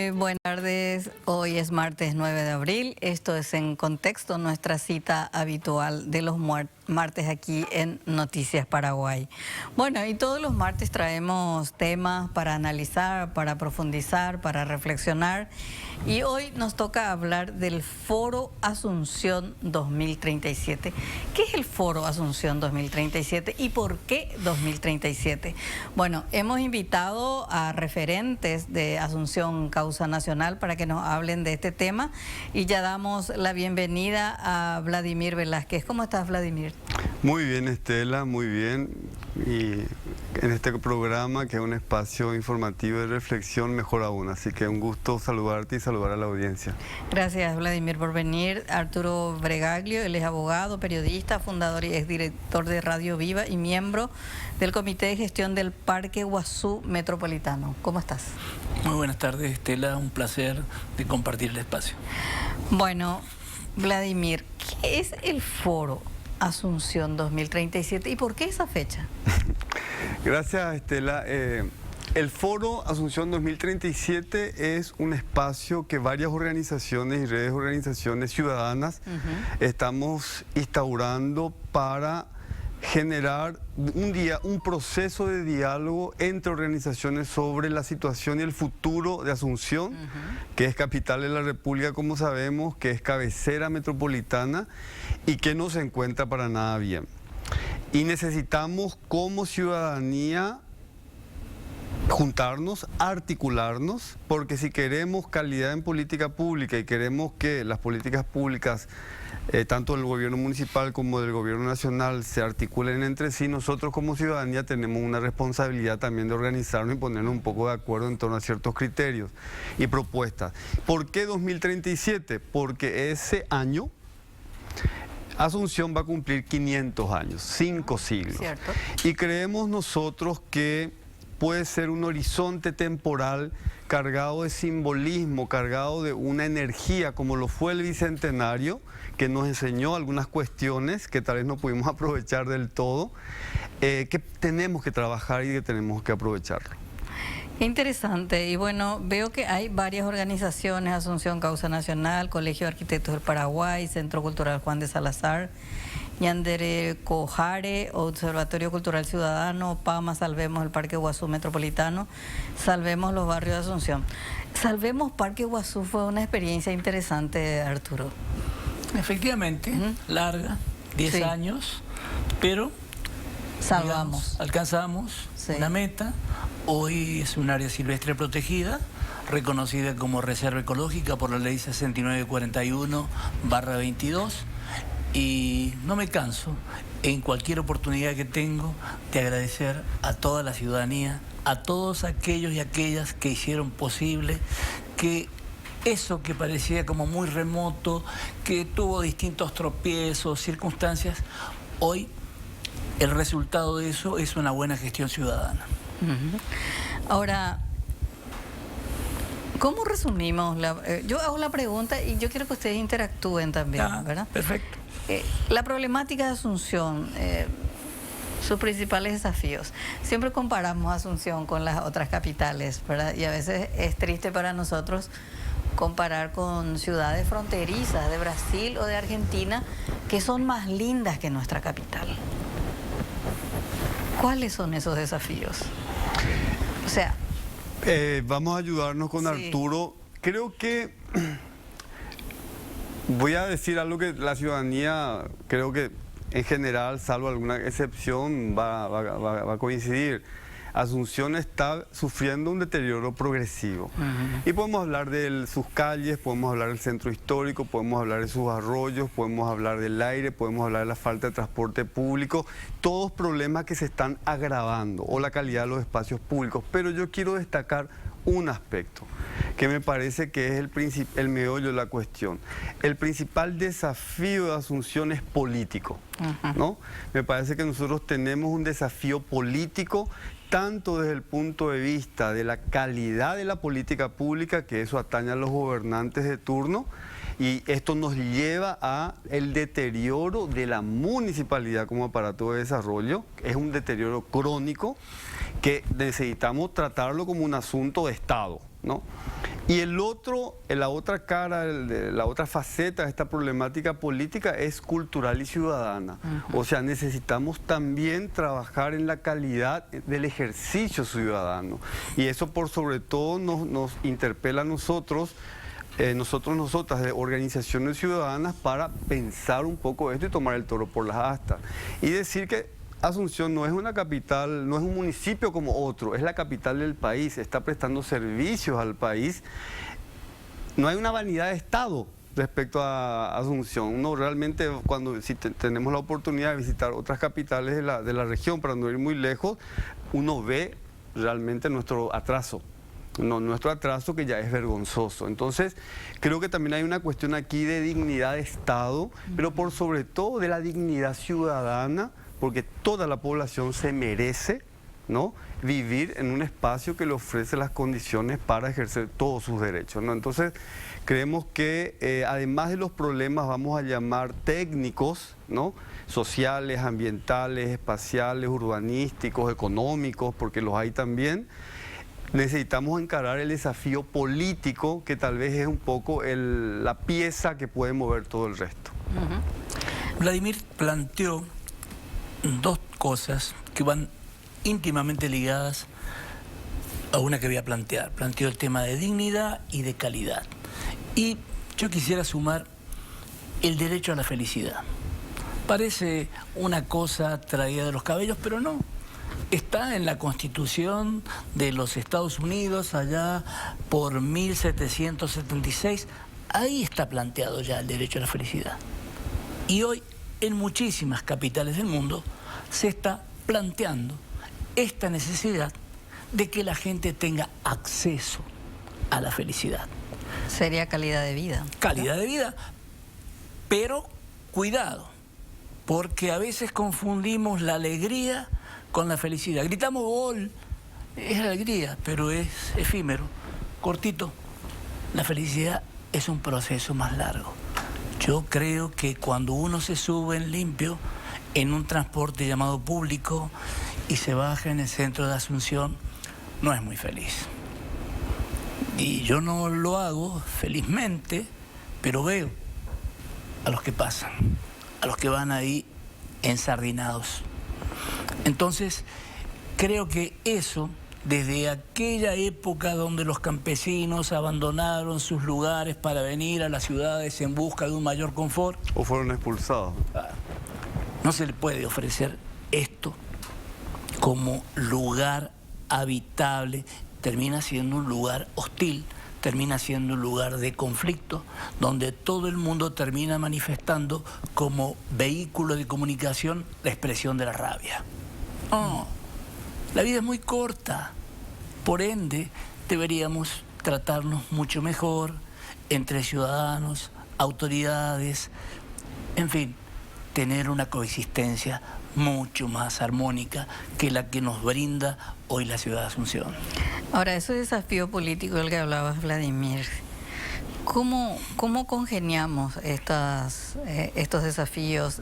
Muy buenas tardes, hoy es martes 9 de abril, esto es En Contexto, nuestra cita habitual de los martes aquí en Noticias Paraguay. Bueno, y todos los martes traemos temas para analizar, para profundizar, para reflexionar, y hoy nos toca hablar del Foro Asunción 2037. ¿Qué es el Foro Asunción 2037 y por qué 2037? Bueno, hemos invitado a referentes de Asunción Causa Nacional para que nos hablen de este tema y ya damos la bienvenida a Vladimir Velázquez. ¿Cómo estás, Vladimir? Muy bien, Estela, muy bien. Y en este programa, que es un espacio informativo de reflexión, mejor aún. Así que un gusto saludarte y saludar a la audiencia. Gracias, Vladimir, por venir. Arturo Bregaglio, él es abogado, periodista, fundador y exdirector de Radio Viva y miembro del Comité de Gestión del Parque Guazú Metropolitano. ¿Cómo estás? Muy buenas tardes, Estela. Un placer de compartir el espacio. Bueno, Vladimir, ¿qué es el Foro Asunción 2037 y por qué esa fecha? Gracias, Estela. El Foro Asunción 2037 es un espacio que varias organizaciones y redes de organizaciones ciudadanas estamos instaurando para generar un proceso de diálogo entre organizaciones sobre la situación y el futuro de Asunción, que es capital de la República, como sabemos, que es cabecera metropolitana y que no se encuentra para nada bien. Y necesitamos como ciudadanía juntarnos, articularnos, porque si queremos calidad en política pública y queremos que las políticas públicas, tanto del gobierno municipal como del gobierno nacional, se articulen entre sí, nosotros como ciudadanía tenemos una responsabilidad también de organizarnos y ponernos un poco de acuerdo en torno a ciertos criterios y propuestas. ¿Por qué 2037? Porque ese año Asunción va a cumplir 500 años, 5 siglos. ¿Cierto? Y creemos nosotros que puede ser un horizonte temporal cargado de simbolismo, cargado de una energía, como lo fue el Bicentenario, que nos enseñó algunas cuestiones que tal vez no pudimos aprovechar del todo, que tenemos que trabajar y que tenemos que aprovecharlo. Qué interesante. Y bueno, veo que hay varias organizaciones: Asunción Causa Nacional, Colegio de Arquitectos del Paraguay, Centro Cultural Juan de Salazar, Ñandere Cojare, Observatorio Cultural Ciudadano, PAMA, Salvemos el Parque Guazú Metropolitano, Salvemos los Barrios de Asunción. Salvemos Parque Guazú fue una experiencia interesante, Arturo. Efectivamente, larga, 10 años, pero salvamos. Digamos, alcanzamos una meta. Hoy es un área silvestre protegida, reconocida como reserva ecológica por la ley 6941/22. Y no me canso, en cualquier oportunidad que tengo, de agradecer a toda la ciudadanía, a todos aquellos y aquellas que hicieron posible que eso que parecía como muy remoto, que tuvo distintos tropiezos, circunstancias, hoy el resultado de eso es una buena gestión ciudadana. Ahora, ¿cómo resumimos? Yo hago la pregunta y yo quiero que ustedes interactúen también, ¿verdad? Perfecto. La problemática de Asunción, sus principales desafíos. Siempre comparamos Asunción con las otras capitales, ¿verdad? Y a veces es triste para nosotros comparar con ciudades fronterizas de Brasil o de Argentina que son más lindas que nuestra capital. ¿Cuáles son esos desafíos? O sea... vamos a ayudarnos con Arturo. Creo que voy a decir algo que la ciudadanía, creo que en general, salvo alguna excepción, va a coincidir. Asunción está sufriendo un deterioro progresivo. Y podemos hablar de sus calles, podemos hablar del centro histórico, podemos hablar de sus arroyos, podemos hablar del aire, podemos hablar de la falta de transporte público, todos problemas que se están agravando, o la calidad de los espacios públicos. Pero yo quiero destacar un aspecto que me parece que es el meollo de la cuestión. El principal desafío de Asunción es político, ¿no? Me parece que nosotros tenemos un desafío político tanto desde el punto de vista de la calidad de la política pública, que eso atañe a los gobernantes de turno, y esto nos lleva a el deterioro de la municipalidad como aparato de desarrollo. Es un deterioro crónico que necesitamos tratarlo como un asunto de Estado, ¿no? Y la otra cara, la otra faceta de esta problemática política es cultural y ciudadana. O sea, necesitamos también trabajar en la calidad del ejercicio ciudadano. Y eso por sobre todo nos interpela a nosotras, de organizaciones ciudadanas, para pensar un poco esto y tomar el toro por las astas. Y decir que Asunción no es una capital, no es un municipio como otro, es la capital del país, está prestando servicios al país. No hay una vanidad de Estado respecto a Asunción. Uno realmente, si tenemos la oportunidad de visitar otras capitales de la región, para no ir muy lejos, uno ve realmente nuestro atraso. Nuestro atraso, que ya es vergonzoso. Entonces, creo que también hay una cuestión aquí de dignidad de Estado, pero por sobre todo de la dignidad ciudadana, porque toda la población se merece, ¿no?, vivir en un espacio que le ofrece las condiciones para ejercer todos sus derechos, ¿no? Entonces, creemos que además de los problemas, vamos a llamar técnicos, ¿no?, sociales, ambientales, espaciales, urbanísticos, económicos, porque los hay también, necesitamos encarar el desafío político, que tal vez es un poco la pieza que puede mover todo el resto. Vladimir planteó dos cosas que van íntimamente ligadas a una que voy a plantear. Planteó el tema de dignidad y de calidad. Y yo quisiera sumar el derecho a la felicidad. Parece una cosa traída de los cabellos, pero no. Está en la Constitución de los Estados Unidos, allá por 1776. Ahí está planteado ya el derecho a la felicidad. Y hoy, en muchísimas capitales del mundo, se está planteando esta necesidad de que la gente tenga acceso a la felicidad. Sería calidad de vida. Calidad de vida, pero cuidado, porque a veces confundimos la alegría con la felicidad. Gritamos gol, es alegría, pero es efímero, cortito. La felicidad es un proceso más largo. Yo creo que cuando uno se sube en limpio en un transporte llamado público y se baja en el centro de Asunción, no es muy feliz. Y yo no lo hago felizmente, pero veo a los que pasan, a los que van ahí ensardinados. Entonces, creo que eso, desde aquella época donde los campesinos abandonaron sus lugares para venir a las ciudades en busca de un mayor confort, o fueron expulsados, no se le puede ofrecer esto como lugar habitable. Termina siendo un lugar hostil, termina siendo un lugar de conflicto, donde todo el mundo termina manifestando como vehículo de comunicación la expresión de la rabia. No, la vida es muy corta, por ende deberíamos tratarnos mucho mejor entre ciudadanos, autoridades, en fin, tener una coexistencia mucho más armónica que la que nos brinda hoy la ciudad de Asunción. Ahora, ese desafío político del que hablabas, Vladimir, ¿cómo congeniamos estos desafíos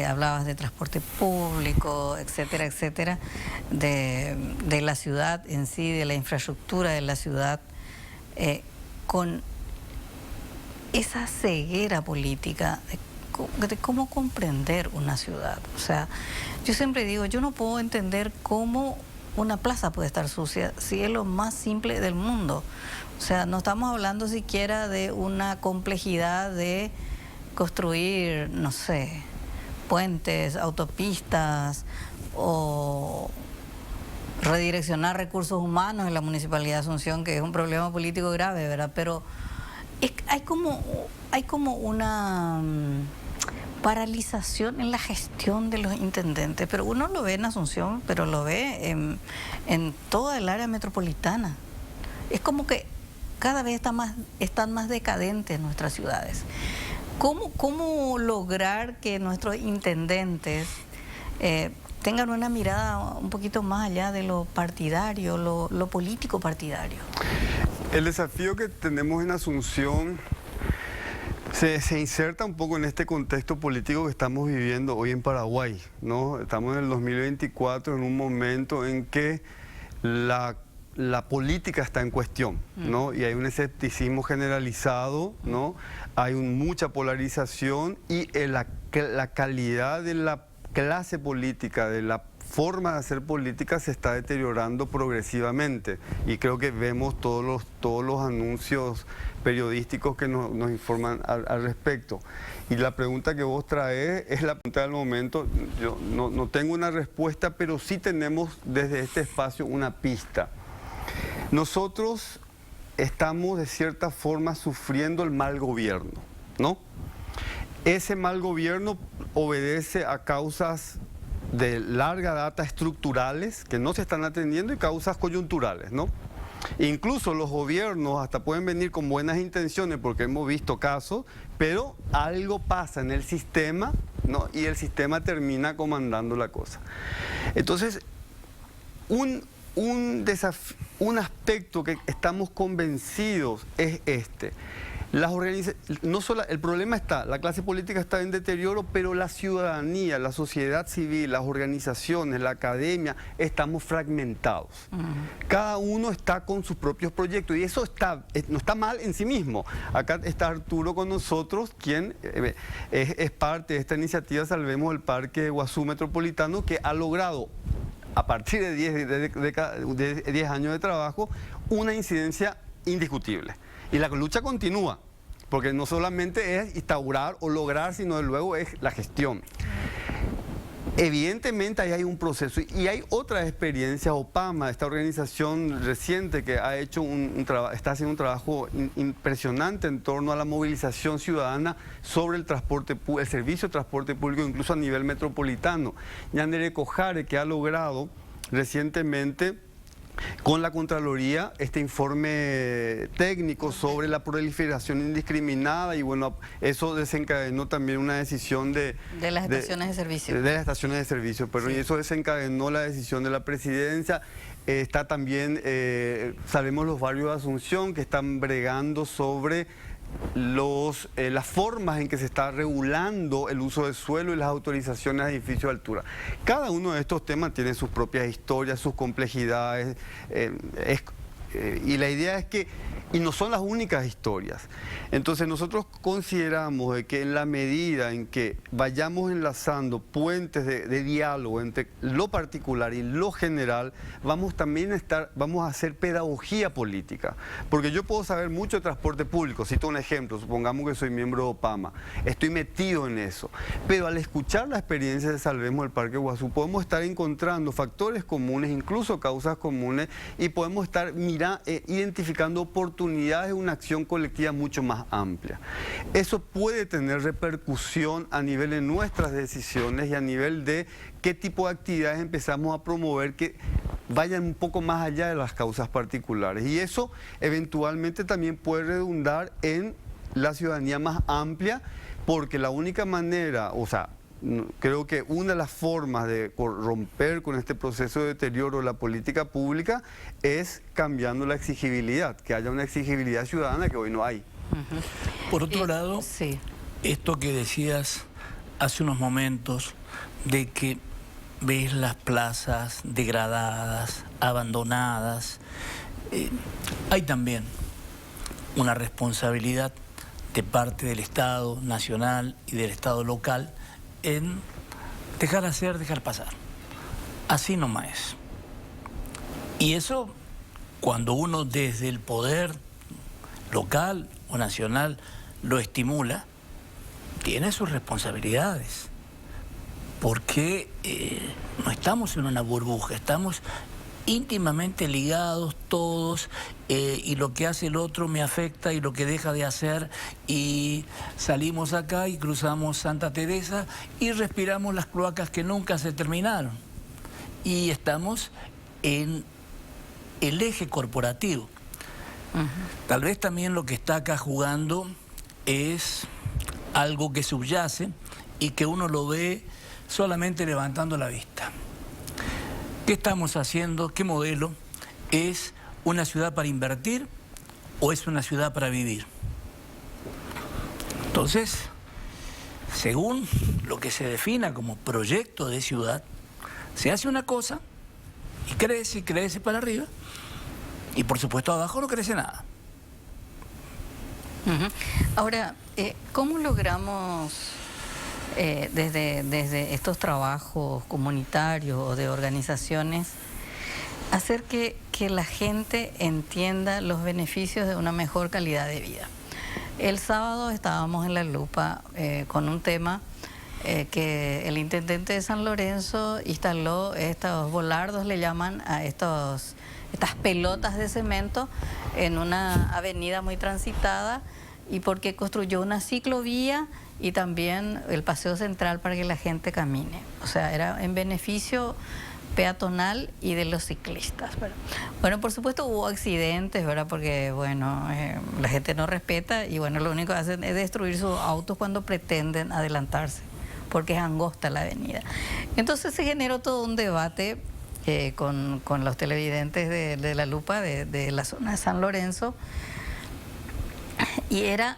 hablabas de transporte público, etcétera, etcétera, de la ciudad en sí, de la infraestructura de la ciudad, con esa ceguera política de cómo comprender una ciudad? O sea, yo siempre digo, yo no puedo entender cómo una plaza puede estar sucia si es lo más simple del mundo. O sea, no estamos hablando siquiera de una complejidad de construir, no sé, puentes, autopistas o redireccionar recursos humanos en la Municipalidad de Asunción, que es un problema político grave, ¿verdad? Pero hay como una paralización en la gestión de los intendentes, pero uno lo ve en Asunción, pero lo ve en toda el área metropolitana. Es como que cada vez están más decadentes nuestras ciudades. ¿Cómo lograr que nuestros intendentes tengan una mirada un poquito más allá de lo partidario, lo político partidario? El desafío que tenemos en Asunción se inserta un poco en este contexto político que estamos viviendo hoy en Paraguay, ¿no? Estamos en el 2024, en un momento en que la la política está en cuestión, ¿no? Y hay un escepticismo generalizado, ¿no? Hay mucha polarización y la calidad de la clase política, de la forma de hacer política se está deteriorando progresivamente y creo que vemos todos los anuncios periodísticos que nos informan al respecto. Y la pregunta que vos traes es la pregunta del momento. Yo no tengo una respuesta, pero sí tenemos desde este espacio una pista. Nosotros estamos de cierta forma sufriendo el mal gobierno, ¿no? Ese mal gobierno obedece a causas de larga data estructurales que no se están atendiendo y causas coyunturales, ¿no? Incluso los gobiernos hasta pueden venir con buenas intenciones porque hemos visto casos, pero algo pasa en el sistema, ¿no? Y el sistema termina comandando la cosa. Entonces, un aspecto que estamos convencidos es este. El problema está, la clase política está en deterioro, pero la ciudadanía, la sociedad civil, las organizaciones, la academia, estamos fragmentados. Cada uno está con sus propios proyectos y eso no está mal en sí mismo. Acá está Arturo con nosotros, quien es parte de esta iniciativa Salvemos el Parque Iguazú Metropolitano, que ha logrado, a partir de 10 años de trabajo, una incidencia indiscutible. Y la lucha continúa, porque no solamente es instaurar o lograr, sino luego es la gestión. Evidentemente ahí hay un proceso y hay otras experiencias. OPAMA, esta organización reciente que ha hecho está haciendo un trabajo impresionante en torno a la movilización ciudadana sobre el servicio de transporte público, incluso a nivel metropolitano. Yandere Cojare, que ha logrado recientemente con la Contraloría este informe técnico sobre la proliferación indiscriminada y bueno, eso desencadenó también una decisión de las estaciones de servicio. De las estaciones de servicio, pero sí. Y eso desencadenó la decisión de la presidencia. Está también, sabemos los barrios de Asunción que están bregando sobre las formas en que se está regulando el uso del suelo y las autorizaciones a edificios de altura. Cada uno de estos temas tiene sus propias historias, sus complejidades, y la idea es que, y no son las únicas historias. Entonces nosotros consideramos de que en la medida en que vayamos enlazando puentes de diálogo entre lo particular y lo general, vamos a hacer pedagogía política. Porque yo puedo saber mucho de transporte público, cito un ejemplo, supongamos que soy miembro de OPAMA, estoy metido en eso, pero al escuchar la experiencia de Salvemos el Parque Iguazú, podemos estar encontrando factores comunes, incluso causas comunes, y podemos estar identificando oportunidades de una acción colectiva mucho más amplia. Eso puede tener repercusión a nivel de nuestras decisiones y a nivel de qué tipo de actividades empezamos a promover que vayan un poco más allá de las causas particulares. Y eso eventualmente también puede redundar en la ciudadanía más amplia, porque la única manera, o sea, creo que una de las formas de romper con este proceso de deterioro de la política pública es cambiando la exigibilidad, que haya una exigibilidad ciudadana que hoy no hay. Por otro lado, sí. Esto que decías hace unos momentos de que ves las plazas degradadas, abandonadas, hay también una responsabilidad de parte del Estado nacional y del Estado local en dejar hacer, dejar pasar. Así nomás es. Y eso, cuando uno desde el poder local o nacional lo estimula, tiene sus responsabilidades. Porque no estamos en una burbuja, estamos íntimamente ligados todos, y lo que hace el otro me afecta y lo que deja de hacer, y salimos acá y cruzamos Santa Teresa y respiramos las cloacas que nunca se terminaron. Y estamos en el eje corporativo. Tal vez también lo que está acá jugando es algo que subyace y que uno lo ve solamente levantando la vista. ¿Qué estamos haciendo? ¿Qué modelo? ¿Es una ciudad para invertir o es una ciudad para vivir? Entonces, según lo que se defina como proyecto de ciudad, se hace una cosa y crece para arriba, Y por supuesto abajo no crece nada. Ahora, ¿cómo logramos desde estos trabajos comunitarios o de organizaciones hacer que la gente entienda los beneficios de una mejor calidad de vida? El sábado estábamos en La Lupa con un tema que el intendente de San Lorenzo instaló estos volardos, le llaman a estas pelotas de cemento en una avenida muy transitada, y porque construyó una ciclovía y también el paseo central para que la gente camine. O sea, era en beneficio peatonal y de los ciclistas, ¿verdad? Bueno, por supuesto hubo accidentes, ¿verdad? Porque, bueno, la gente no respeta y, bueno, lo único que hacen es destruir sus autos cuando pretenden adelantarse, porque es angosta la avenida. Entonces se generó todo un debate con los televidentes de La Lupa, de la zona de San Lorenzo, y era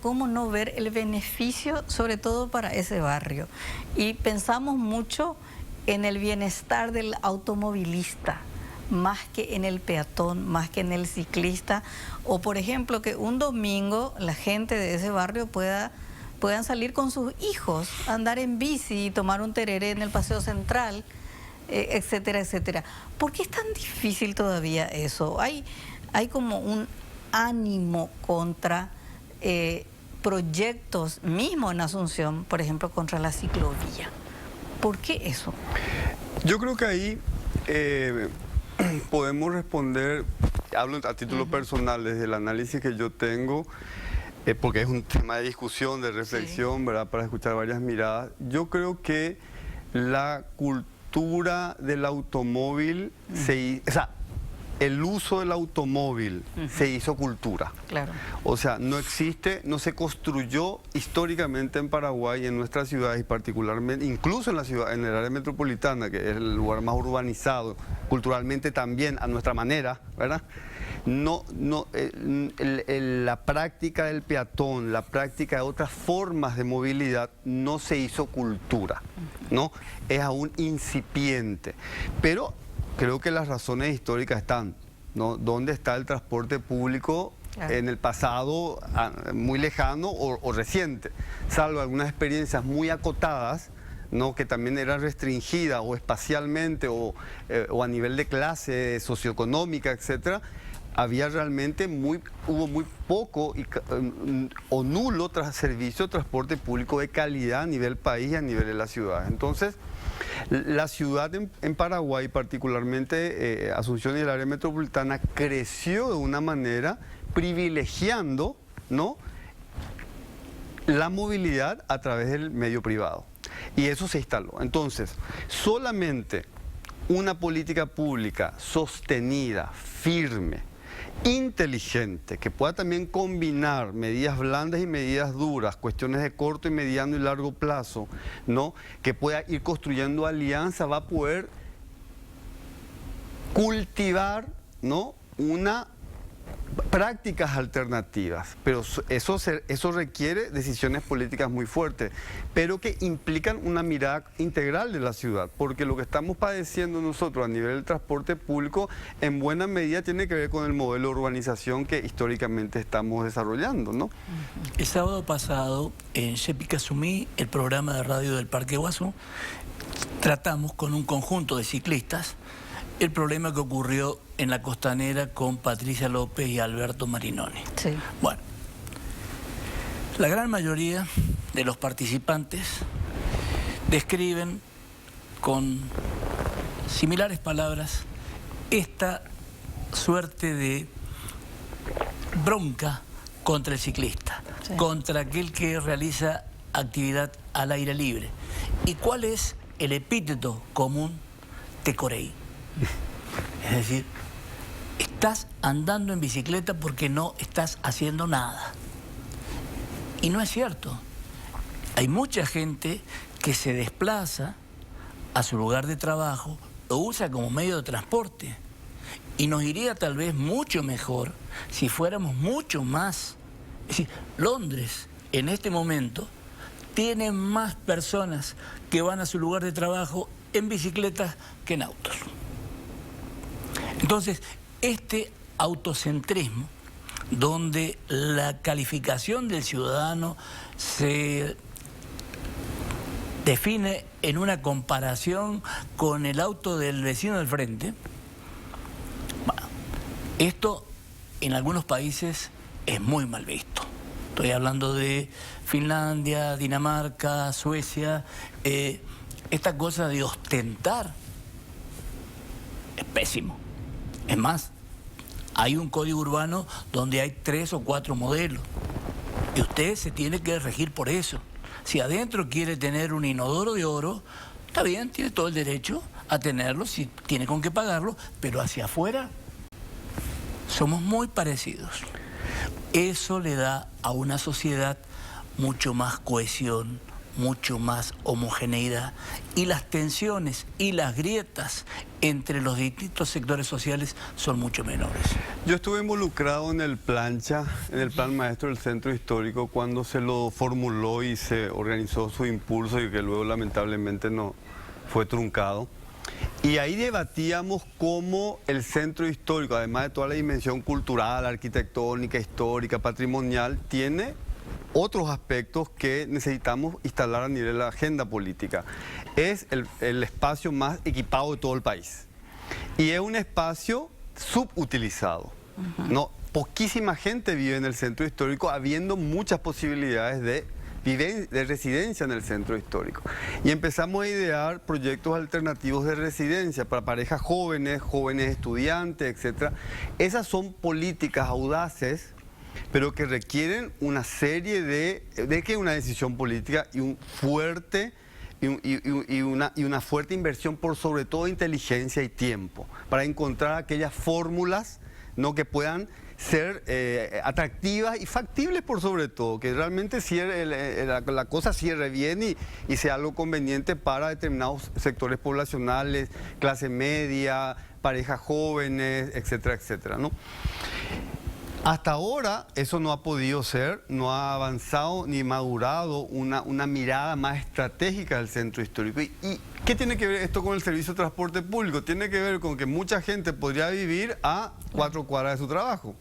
cómo no ver el beneficio, sobre todo para ese barrio. Y pensamos mucho en el bienestar del automovilista, más que en el peatón, más que en el ciclista, o por ejemplo que un domingo la gente de ese barrio puedan salir con sus hijos, andar en bici, tomar un tereré en el paseo central, etcétera, etcétera. ¿Por qué es tan difícil todavía eso? Hay como un ánimo contra proyectos, mismo en Asunción, por ejemplo, contra la ciclovía. ¿Por qué eso? Yo creo que ahí podemos responder, hablo a título personal, desde el análisis que yo tengo, porque es un tema de discusión, de reflexión, ¿verdad? Para escuchar varias miradas. Yo creo que la cultura del automóvil, el uso del automóvil se hizo cultura. Claro. O sea, no se construyó históricamente en Paraguay, en nuestras ciudades y particularmente, incluso en la ciudad, en el área metropolitana, que es el lugar más urbanizado, culturalmente también a nuestra manera, ¿verdad? La práctica del peatón, la práctica de otras formas de movilidad no se hizo cultura, ¿no? Es aún incipiente. Pero creo que las razones históricas están, ¿no? ¿Dónde está el transporte público en el pasado muy lejano o reciente? Salvo algunas experiencias muy acotadas, ¿no? Que también eran restringidas o espacialmente o a nivel de clase socioeconómica, etcétera. Hubo muy poco o nulo servicio de transporte público de calidad a nivel país y a nivel de la ciudad. Entonces, la ciudad en Paraguay, particularmente Asunción y el área metropolitana, creció de una manera privilegiando, ¿no?, la movilidad a través del medio privado. Y eso se instaló. Entonces, solamente una política pública sostenida, firme, inteligente, que pueda también combinar medidas blandas y medidas duras, cuestiones de corto y mediano y largo plazo, ¿no?, que pueda ir construyendo alianza, va a poder cultivar, ¿no?, prácticas alternativas, pero eso requiere decisiones políticas muy fuertes, pero que implican una mirada integral de la ciudad, porque lo que estamos padeciendo nosotros a nivel del transporte público en buena medida tiene que ver con el modelo de urbanización que históricamente estamos desarrollando, ¿no? El sábado pasado en Shepikasumí, el programa de radio del Parque Guazú, tratamos con un conjunto de ciclistas el problema que ocurrió en la Costanera con Patricia López y Alberto Marinoni. Sí. Bueno, la gran mayoría de los participantes describen con similares palabras esta suerte de bronca contra el ciclista, sí, contra aquel que realiza actividad al aire libre. ¿Y cuál es el epíteto común? Tecorey. Es decir, estás andando en bicicleta porque no estás haciendo nada. Y no es cierto. Hay mucha gente que se desplaza a su lugar de trabajo, lo usa como medio de transporte. Y nos iría tal vez mucho mejor si fuéramos mucho más. Es decir, Londres en este momento tiene más personas que van a su lugar de trabajo en bicicletas que en autos. Entonces, este autocentrismo, donde la calificación del ciudadano se define en una comparación con el auto del vecino del frente, bueno, esto en algunos países es muy mal visto. Estoy hablando de Finlandia, Dinamarca, Suecia. Esta cosa de ostentar es pésimo. Es más, hay un código urbano donde hay 3 o 4 modelos y usted se tiene que regir por eso. Si adentro quiere tener un inodoro de oro, está bien, tiene todo el derecho a tenerlo, si tiene con qué pagarlo, pero hacia afuera somos muy parecidos. Eso le da a una sociedad mucho más cohesión, mucho más homogeneidad, y las tensiones y las grietas entre los distintos sectores sociales son mucho menores. Yo estuve involucrado en el Plancha, en el Plan Maestro del Centro Histórico, cuando se lo formuló y se organizó su impulso y que luego lamentablemente no fue truncado. Y ahí debatíamos cómo el centro histórico, además de toda la dimensión cultural, arquitectónica, histórica, patrimonial, tiene otros aspectos que necesitamos instalar a nivel de la agenda política. Es el espacio más equipado de todo el país. Y es un espacio subutilizado. No, poquísima gente vive en el centro histórico, habiendo muchas posibilidades de residencia en el centro histórico. Y empezamos a idear proyectos alternativos de residencia para parejas jóvenes, jóvenes estudiantes, etc. Esas son políticas audaces, pero que requieren una serie de una decisión política y un fuerte y una fuerte inversión por sobre todo inteligencia y tiempo para encontrar aquellas fórmulas, ¿no?, que puedan ser atractivas y factibles por sobre todo, que realmente la cosa cierre bien y sea algo conveniente para determinados sectores poblacionales, clase media, parejas jóvenes, etcétera, etcétera, ¿no? Hasta ahora eso no ha podido ser, no ha avanzado ni madurado una mirada más estratégica del centro histórico. ¿Y qué tiene que ver esto con el servicio de transporte público? Tiene que ver con que mucha gente podría vivir a 4 cuadras de su trabajo,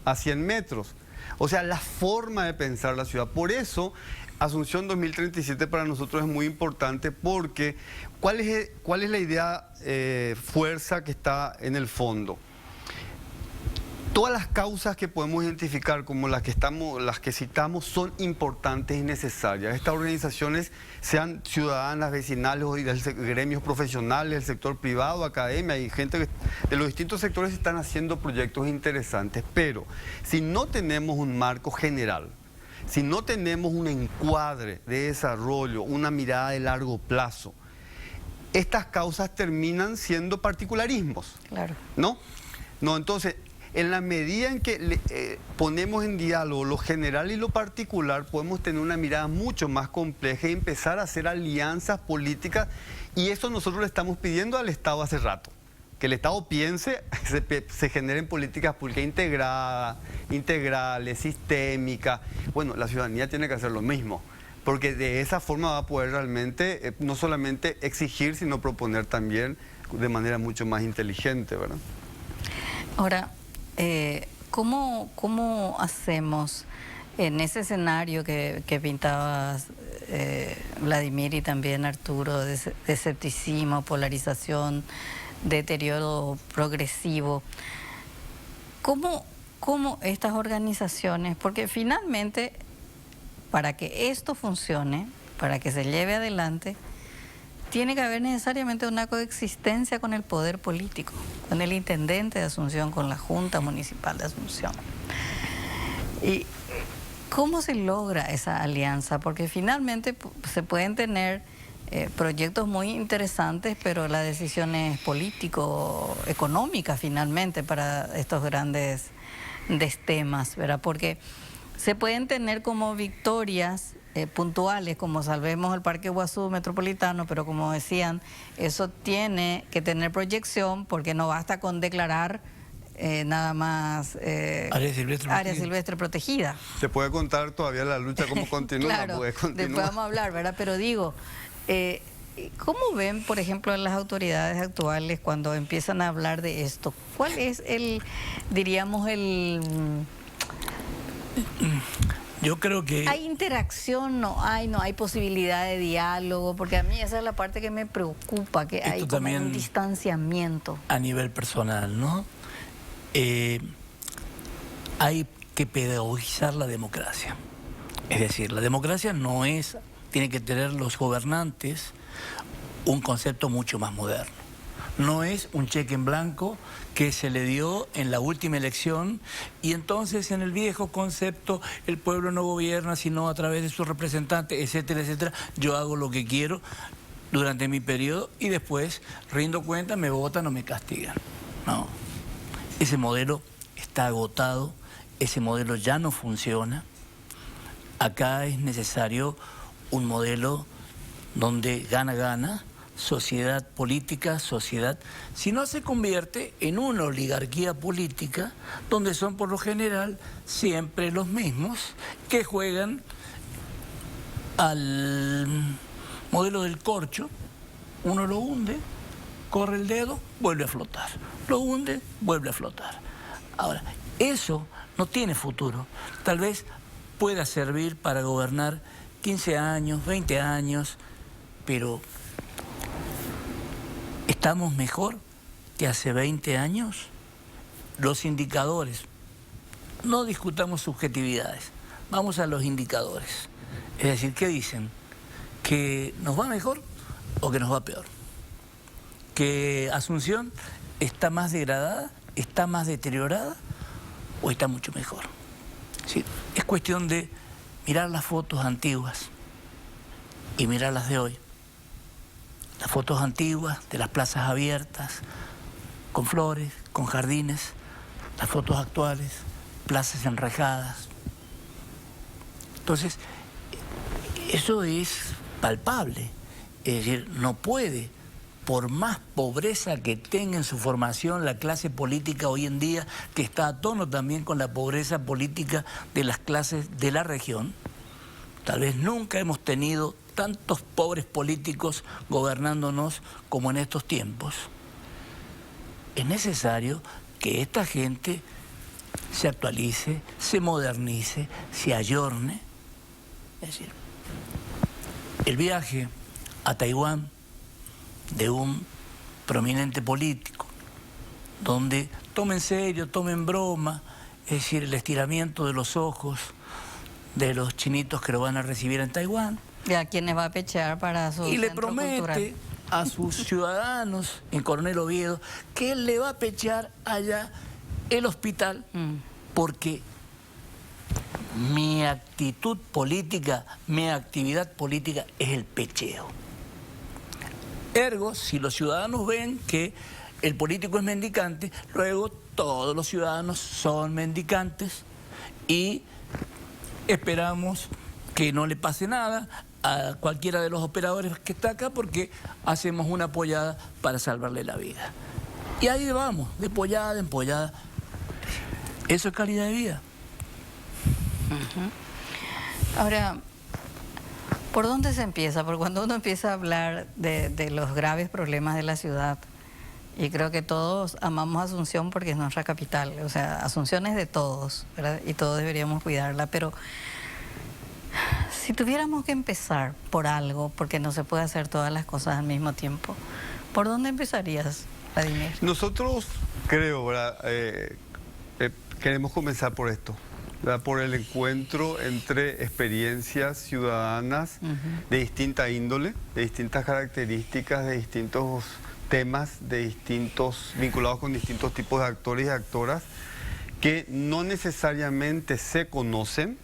a 100 metros. O sea, la forma de pensar la ciudad. Por eso, Asunción 2037 para nosotros es muy importante, porque ¿cuál es la idea fuerza que está en el fondo? Todas las causas que podemos identificar como las que citamos son importantes y necesarias. Estas organizaciones, sean ciudadanas, vecinales o de gremios profesionales, del sector privado, academia, y gente de los distintos sectores están haciendo proyectos interesantes. Pero si no tenemos un marco general, si no tenemos un encuadre de desarrollo, una mirada de largo plazo, estas causas terminan siendo particularismos. Claro. ¿No? Entonces, en la medida en que ponemos en diálogo lo general y lo particular, podemos tener una mirada mucho más compleja y empezar a hacer alianzas políticas, y eso nosotros le estamos pidiendo al Estado hace rato. Que el Estado piense, se generen políticas públicas integrales, sistémicas. Bueno, la ciudadanía tiene que hacer lo mismo, porque de esa forma va a poder realmente no solamente exigir, sino proponer también de manera mucho más inteligente, ¿verdad? Ahora, ¿cómo hacemos en ese escenario que pintabas, Vladimir, y también Arturo, de escepticismo, polarización, deterioro progresivo? ¿Cómo estas organizaciones, porque finalmente para que esto funcione, para que se lleve adelante, tiene que haber necesariamente una coexistencia con el poder político, con el intendente de Asunción, con la Junta Municipal de Asunción? ¿Y cómo se logra esa alianza? Porque finalmente se pueden tener proyectos muy interesantes, pero la decisión es político-económica finalmente para estos grandes temas, ¿verdad? Porque se pueden tener como victorias puntuales, como salvemos el Parque Iguazú Metropolitano, pero como decían, eso tiene que tener proyección, porque no basta con declarar nada más área silvestre protegida. Se puede contar todavía la lucha cómo continúa. Claro, después vamos a hablar, ¿verdad? Pero digo, ¿cómo ven, por ejemplo, las autoridades actuales cuando empiezan a hablar de esto? ¿Cuál es diríamos, Yo creo que... ¿Hay interacción? No hay posibilidad de diálogo? Porque a mí esa es la parte que me preocupa, que hay como un distanciamiento. A nivel personal, ¿no? Hay que pedagogizar la democracia. Es decir, la democracia tiene que tener los gobernantes un concepto mucho más moderno. No es un cheque en blanco que se le dio en la última elección y entonces en el viejo concepto el pueblo no gobierna sino a través de sus representantes, etcétera, etcétera. Yo hago lo que quiero durante mi periodo y después rindo cuenta, me votan o me castigan. No, ese modelo está agotado, ese modelo ya no funciona. Acá es necesario un modelo donde gana, sociedad política, si no se convierte en una oligarquía política donde son por lo general siempre los mismos que juegan al modelo del corcho. Uno lo hunde, corre el dedo, vuelve a flotar, lo hunde, vuelve a flotar. Ahora, eso no tiene futuro. Tal vez pueda servir para gobernar 15 años, 20 años, pero ¿estamos mejor que hace 20 años? Los indicadores, no discutamos subjetividades, vamos a los indicadores. Es decir, ¿qué dicen? ¿Que nos va mejor o que nos va peor? ¿Que Asunción está más degradada, está más deteriorada o está mucho mejor? ¿Sí? Es cuestión de mirar las fotos antiguas y mirar las de hoy. Las fotos antiguas de las plazas abiertas, con flores, con jardines, las fotos actuales, plazas enrejadas. Entonces, eso es palpable. Es decir, no puede, por más pobreza que tenga en su formación la clase política hoy en día, que está a tono también con la pobreza política de las clases de la región, tal vez nunca hemos tenido tantos pobres políticos gobernándonos como en estos tiempos. Es necesario que esta gente se actualice, se modernice, se ayorne. Es decir, el viaje a Taiwán de un prominente político, donde toma en serio, toma en broma, es decir, el estiramiento de los ojos de los chinitos que lo van a recibir en Taiwán. Y a quienes va a pechear para su y le centro promete cultural a sus ciudadanos en Coronel Oviedo que él le va a pechear allá el hospital porque mi actitud política, mi actividad política es el pecheo. Ergo, si los ciudadanos ven que el político es mendicante, luego todos los ciudadanos son mendicantes y esperamos que no le pase nada a cualquiera de los operadores que está acá porque hacemos una pollada para salvarle la vida. Y ahí vamos, de pollada en pollada. Eso es calidad de vida. Ahora, ¿por dónde se empieza? Porque cuando uno empieza a hablar de los graves problemas de la ciudad, y creo que todos amamos Asunción porque es nuestra capital, o sea, Asunción es de todos, ¿verdad? Y todos deberíamos cuidarla, pero si tuviéramos que empezar por algo, porque no se puede hacer todas las cosas al mismo tiempo, ¿por dónde empezarías, Vladimir? Nosotros, creo, ¿verdad? Queremos comenzar por esto, ¿verdad? Por el encuentro entre experiencias ciudadanas de distinta índole, de distintas características, de distintos temas, vinculados con distintos tipos de actores y actoras, que no necesariamente se conocen,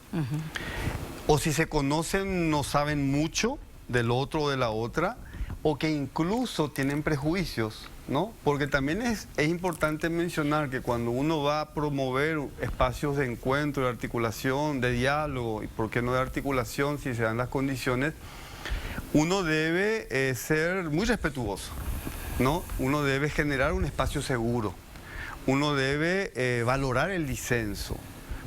o si se conocen no saben mucho del otro o de la otra, o que incluso tienen prejuicios, ¿no? Porque también es importante mencionar que cuando uno va a promover espacios de encuentro, de articulación, de diálogo, y por qué no de articulación si se dan las condiciones, uno debe ser muy respetuoso, ¿no? Uno debe generar un espacio seguro, uno debe valorar el disenso.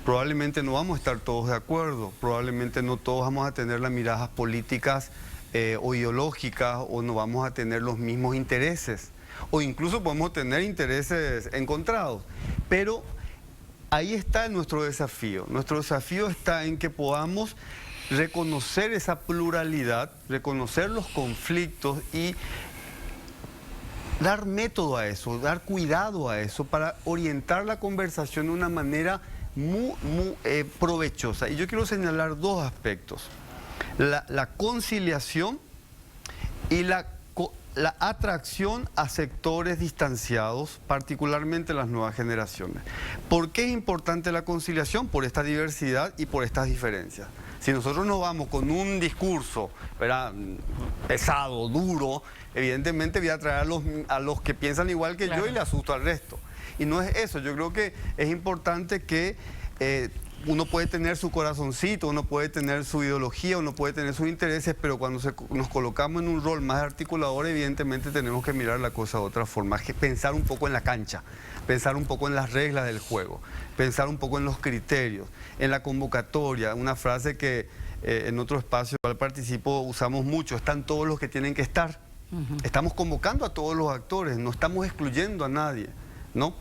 Probablemente no vamos a estar todos de acuerdo, probablemente no todos vamos a tener las miradas políticas o ideológicas, o no vamos a tener los mismos intereses, o incluso podemos tener intereses encontrados. Pero ahí está nuestro desafío. Nuestro desafío está en que podamos reconocer esa pluralidad, reconocer los conflictos y dar método a eso, dar cuidado a eso para orientar la conversación de una manera muy provechosa. Y yo quiero señalar dos aspectos: la conciliación y la atracción a sectores distanciados, particularmente las nuevas generaciones. ¿Por qué es importante la conciliación? Por esta diversidad y por estas diferencias. Si nosotros nos vamos con un discurso, ¿verdad?, pesado, duro, evidentemente voy a atraer a los que piensan igual que yo y le asusto al resto. Y no es eso. Yo creo que es importante que uno puede tener su corazoncito, uno puede tener su ideología, uno puede tener sus intereses, pero cuando nos colocamos en un rol más articulador, evidentemente tenemos que mirar la cosa de otra forma, pensar un poco en la cancha, pensar un poco en las reglas del juego, pensar un poco en los criterios, en la convocatoria. Una frase que en otro espacio al participo usamos mucho: están todos los que tienen que estar. Estamos convocando a todos los actores, no estamos excluyendo a nadie, ¿no?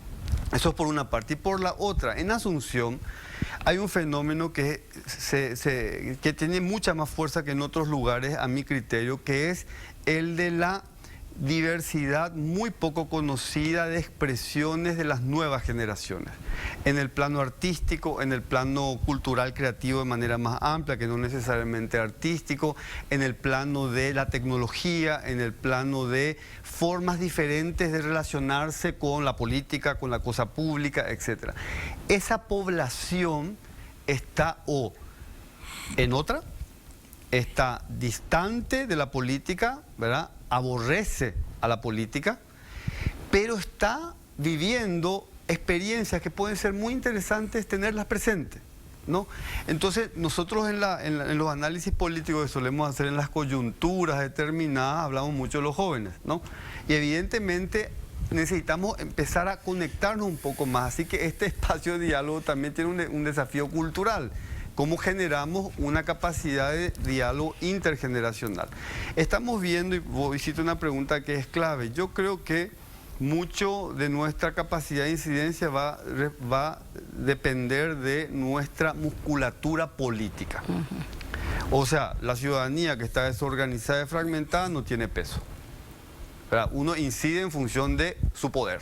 Eso es por una parte. Y por la otra, en Asunción hay un fenómeno que tiene mucha más fuerza que en otros lugares, a mi criterio, que es el de la diversidad muy poco conocida de expresiones de las nuevas generaciones. En el plano artístico, en el plano cultural creativo de manera más amplia, que no necesariamente artístico, en el plano de la tecnología, en el plano de formas diferentes de relacionarse con la política, con la cosa pública, etc. Esa población está en otra, está distante de la política, ¿verdad?, aborrece a la política, pero está viviendo experiencias que pueden ser muy interesantes tenerlas presentes, ¿no? Entonces, nosotros en los análisis políticos que solemos hacer en las coyunturas determinadas, hablamos mucho de los jóvenes, ¿no? Y evidentemente necesitamos empezar a conectarnos un poco más, así que este espacio de diálogo también tiene un desafío cultural. ¿Cómo generamos una capacidad de diálogo intergeneracional? Estamos viendo, y vos hiciste una pregunta que es clave, yo creo que mucho de nuestra capacidad de incidencia va a depender de nuestra musculatura política. O sea, la ciudadanía que está desorganizada y fragmentada no tiene peso, ¿verdad? Uno incide en función de su poder.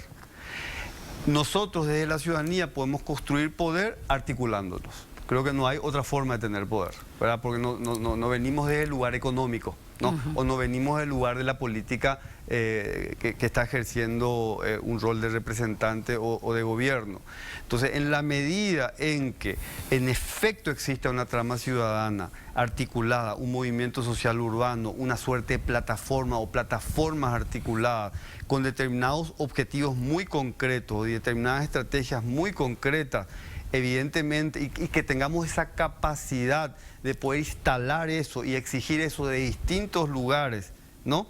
Nosotros desde la ciudadanía podemos construir poder articulándonos. Creo que no hay otra forma de tener poder, ¿verdad? Porque no venimos desde el lugar económico, ¿no? O no venimos del lugar de la política que está ejerciendo un rol de representante o de gobierno. Entonces, en la medida en que en efecto exista una trama ciudadana articulada, un movimiento social urbano, una suerte de plataforma o plataformas articuladas con determinados objetivos muy concretos y determinadas estrategias muy concretas, evidentemente, y que tengamos esa capacidad de poder instalar eso y exigir eso de distintos lugares, ¿no?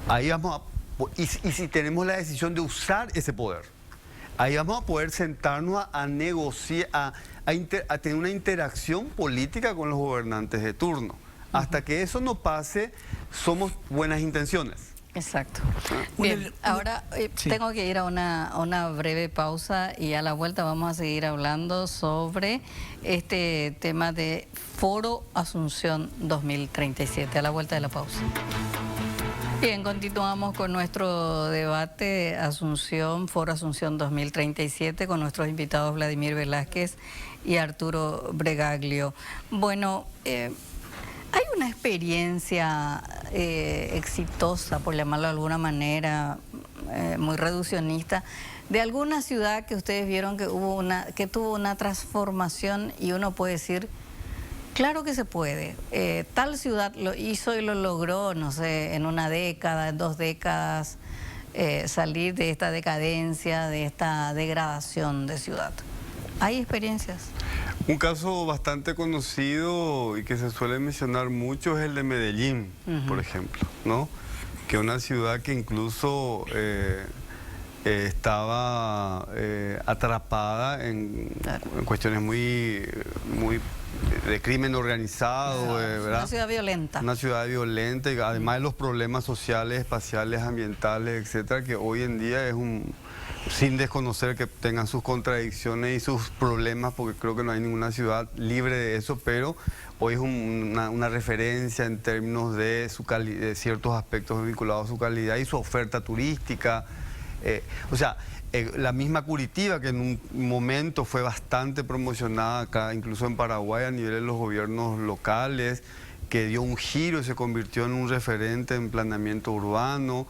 Ahí vamos y si tenemos la decisión de usar ese poder, ahí vamos a poder sentarnos a negociar, a tener una interacción política con los gobernantes de turno. Hasta que eso no pase, somos buenas intenciones. Exacto. Bien, ahora sí. Tengo que ir a una breve pausa y a la vuelta vamos a seguir hablando sobre este tema de Foro Asunción 2037, a la vuelta de la pausa. Bien, continuamos con nuestro debate Asunción, Foro Asunción 2037, con nuestros invitados Vladimir Velázquez y Arturo Bregaglio. Bueno, hay una experiencia exitosa, por llamarlo de alguna manera, muy reduccionista, de alguna ciudad que ustedes vieron que tuvo una transformación y uno puede decir, claro que se puede. Tal ciudad lo hizo y lo logró, no sé, en una década, en 2 décadas, salir de esta decadencia, de esta degradación de ciudad. ¿Hay experiencias? Un caso bastante conocido y que se suele mencionar mucho es el de Medellín, por ejemplo, ¿no? Que es una ciudad que incluso estaba atrapada en cuestiones muy de crimen organizado, ¿verdad? Una ciudad violenta. Una ciudad violenta, y además de los problemas sociales, espaciales, ambientales, etcétera, que hoy en día es sin desconocer que tengan sus contradicciones y sus problemas, porque creo que no hay ninguna ciudad libre de eso, pero hoy es una referencia en términos de de ciertos aspectos vinculados a su calidad y su oferta turística. La misma Curitiba, que en un momento fue bastante promocionada acá, incluso en Paraguay, a nivel de los gobiernos locales, que dio un giro y se convirtió en un referente en planeamiento urbano.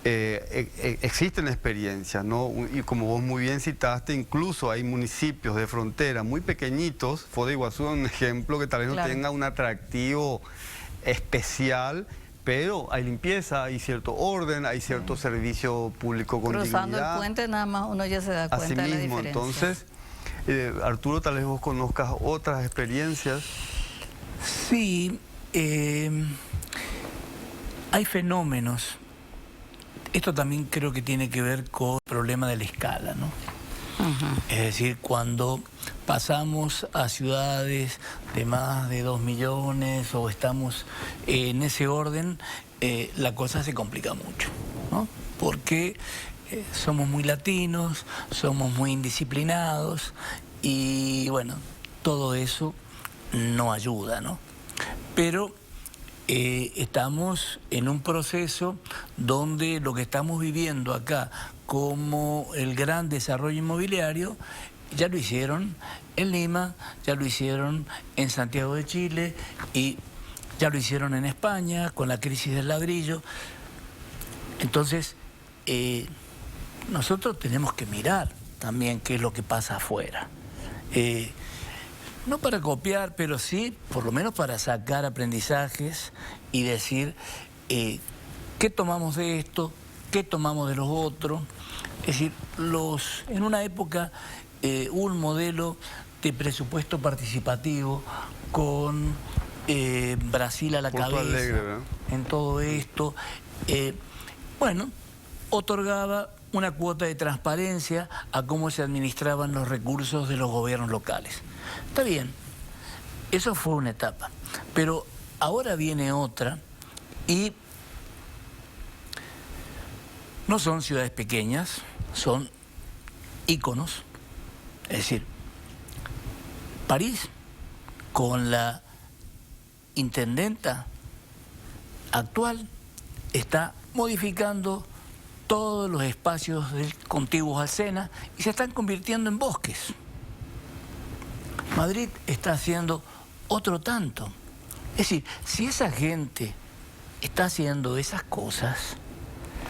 Existen experiencias, ¿no? Y como vos muy bien citaste, incluso hay municipios de frontera muy pequeñitos, Foz de Iguazú es un ejemplo que tal vez no tenga un atractivo especial, pero hay limpieza, hay cierto orden, hay cierto servicio público con Cruzando dignidad. el puente nada más uno ya se da cuenta Así de la mismo, diferencia. entonces, Arturo, tal vez vos conozcas otras experiencias. Sí, hay fenómenos. Esto también creo que tiene que ver con el problema de la escala, ¿no? Es decir, cuando pasamos a ciudades de más de 2 millones o estamos en ese orden, la cosa se complica mucho, ¿no? Porque somos muy latinos, somos muy indisciplinados y bueno, todo eso no ayuda, ¿no? Pero estamos en un proceso donde lo que estamos viviendo acá como el gran desarrollo inmobiliario, ya lo hicieron en Lima, ya lo hicieron en Santiago de Chile y ya lo hicieron en España con la crisis del ladrillo. Entonces, nosotros tenemos que mirar también qué es lo que pasa afuera. No para copiar, pero sí, por lo menos para sacar aprendizajes y decir qué tomamos de esto, qué tomamos de los otros. Es decir, en una época hubo un modelo de presupuesto participativo con Brasil a la Porto cabeza Alegre, ¿verdad? en todo esto. Bueno, otorgaba una cuota de transparencia a cómo se administraban los recursos de los gobiernos locales. Está bien, eso fue una etapa, pero ahora viene otra y no son ciudades pequeñas, son íconos. Es decir, París, con la intendenta actual, está modificando todos los espacios contiguos al Sena y se están convirtiendo en bosques. Madrid está haciendo otro tanto. Es decir, si esa gente está haciendo esas cosas,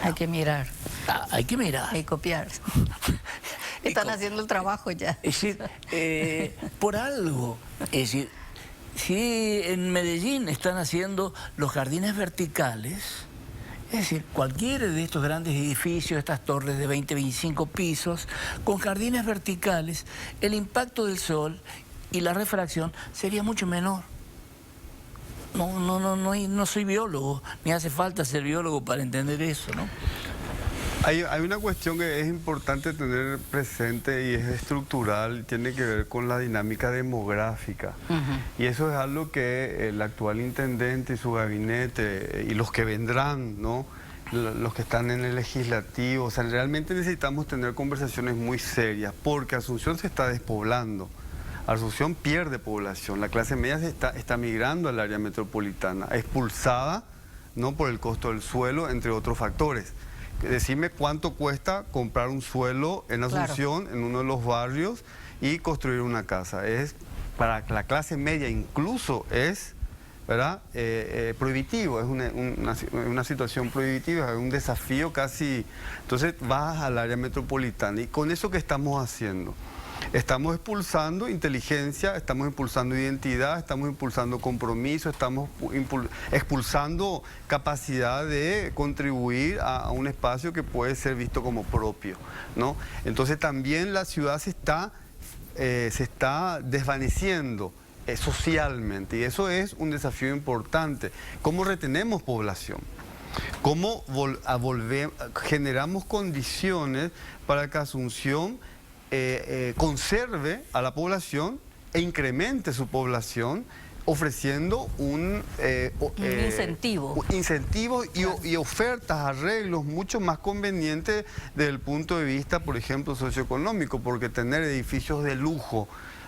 Hay que mirar, hay que mirar. hay que copiar. Están haciendo el trabajo ya. Es decir, por algo. Es decir, si en Medellín están haciendo los jardines verticales, es decir, cualquiera de estos grandes edificios, estas torres de 20, 25 pisos, con jardines verticales, el impacto del sol y la refracción sería mucho menor. No soy biólogo, ni hace falta ser biólogo para entender eso, ¿no? Hay una cuestión que es importante tener presente y es estructural, tiene que ver con la dinámica demográfica. Y eso es algo que el actual intendente y su gabinete y los que vendrán, ¿no? Los que están en el legislativo, o sea, realmente necesitamos tener conversaciones muy serias, porque Asunción se está despoblando. Asunción pierde población, la clase media está migrando al área metropolitana, expulsada, ¿no? Por el costo del suelo, entre otros factores. Decime cuánto cuesta comprar un suelo en Asunción, en uno de los barrios, y construir una casa. Para la clase media incluso es, ¿verdad? Prohibitivo, es una situación prohibitiva, es un desafío casi. Entonces vas al área metropolitana y con eso que estamos haciendo. Estamos expulsando inteligencia, estamos impulsando identidad, estamos impulsando compromiso, estamos expulsando capacidad de contribuir a un espacio que puede ser visto como propio, ¿no? Entonces también la ciudad se está desvaneciendo socialmente y eso es un desafío importante. ¿Cómo retenemos población? ¿Cómo generamos condiciones para que Asunción conserve a la población e incremente su población, ofreciendo un incentivo y ofertas, arreglos mucho más convenientes desde el punto de vista, por ejemplo, socioeconómico, porque tener edificios de lujo,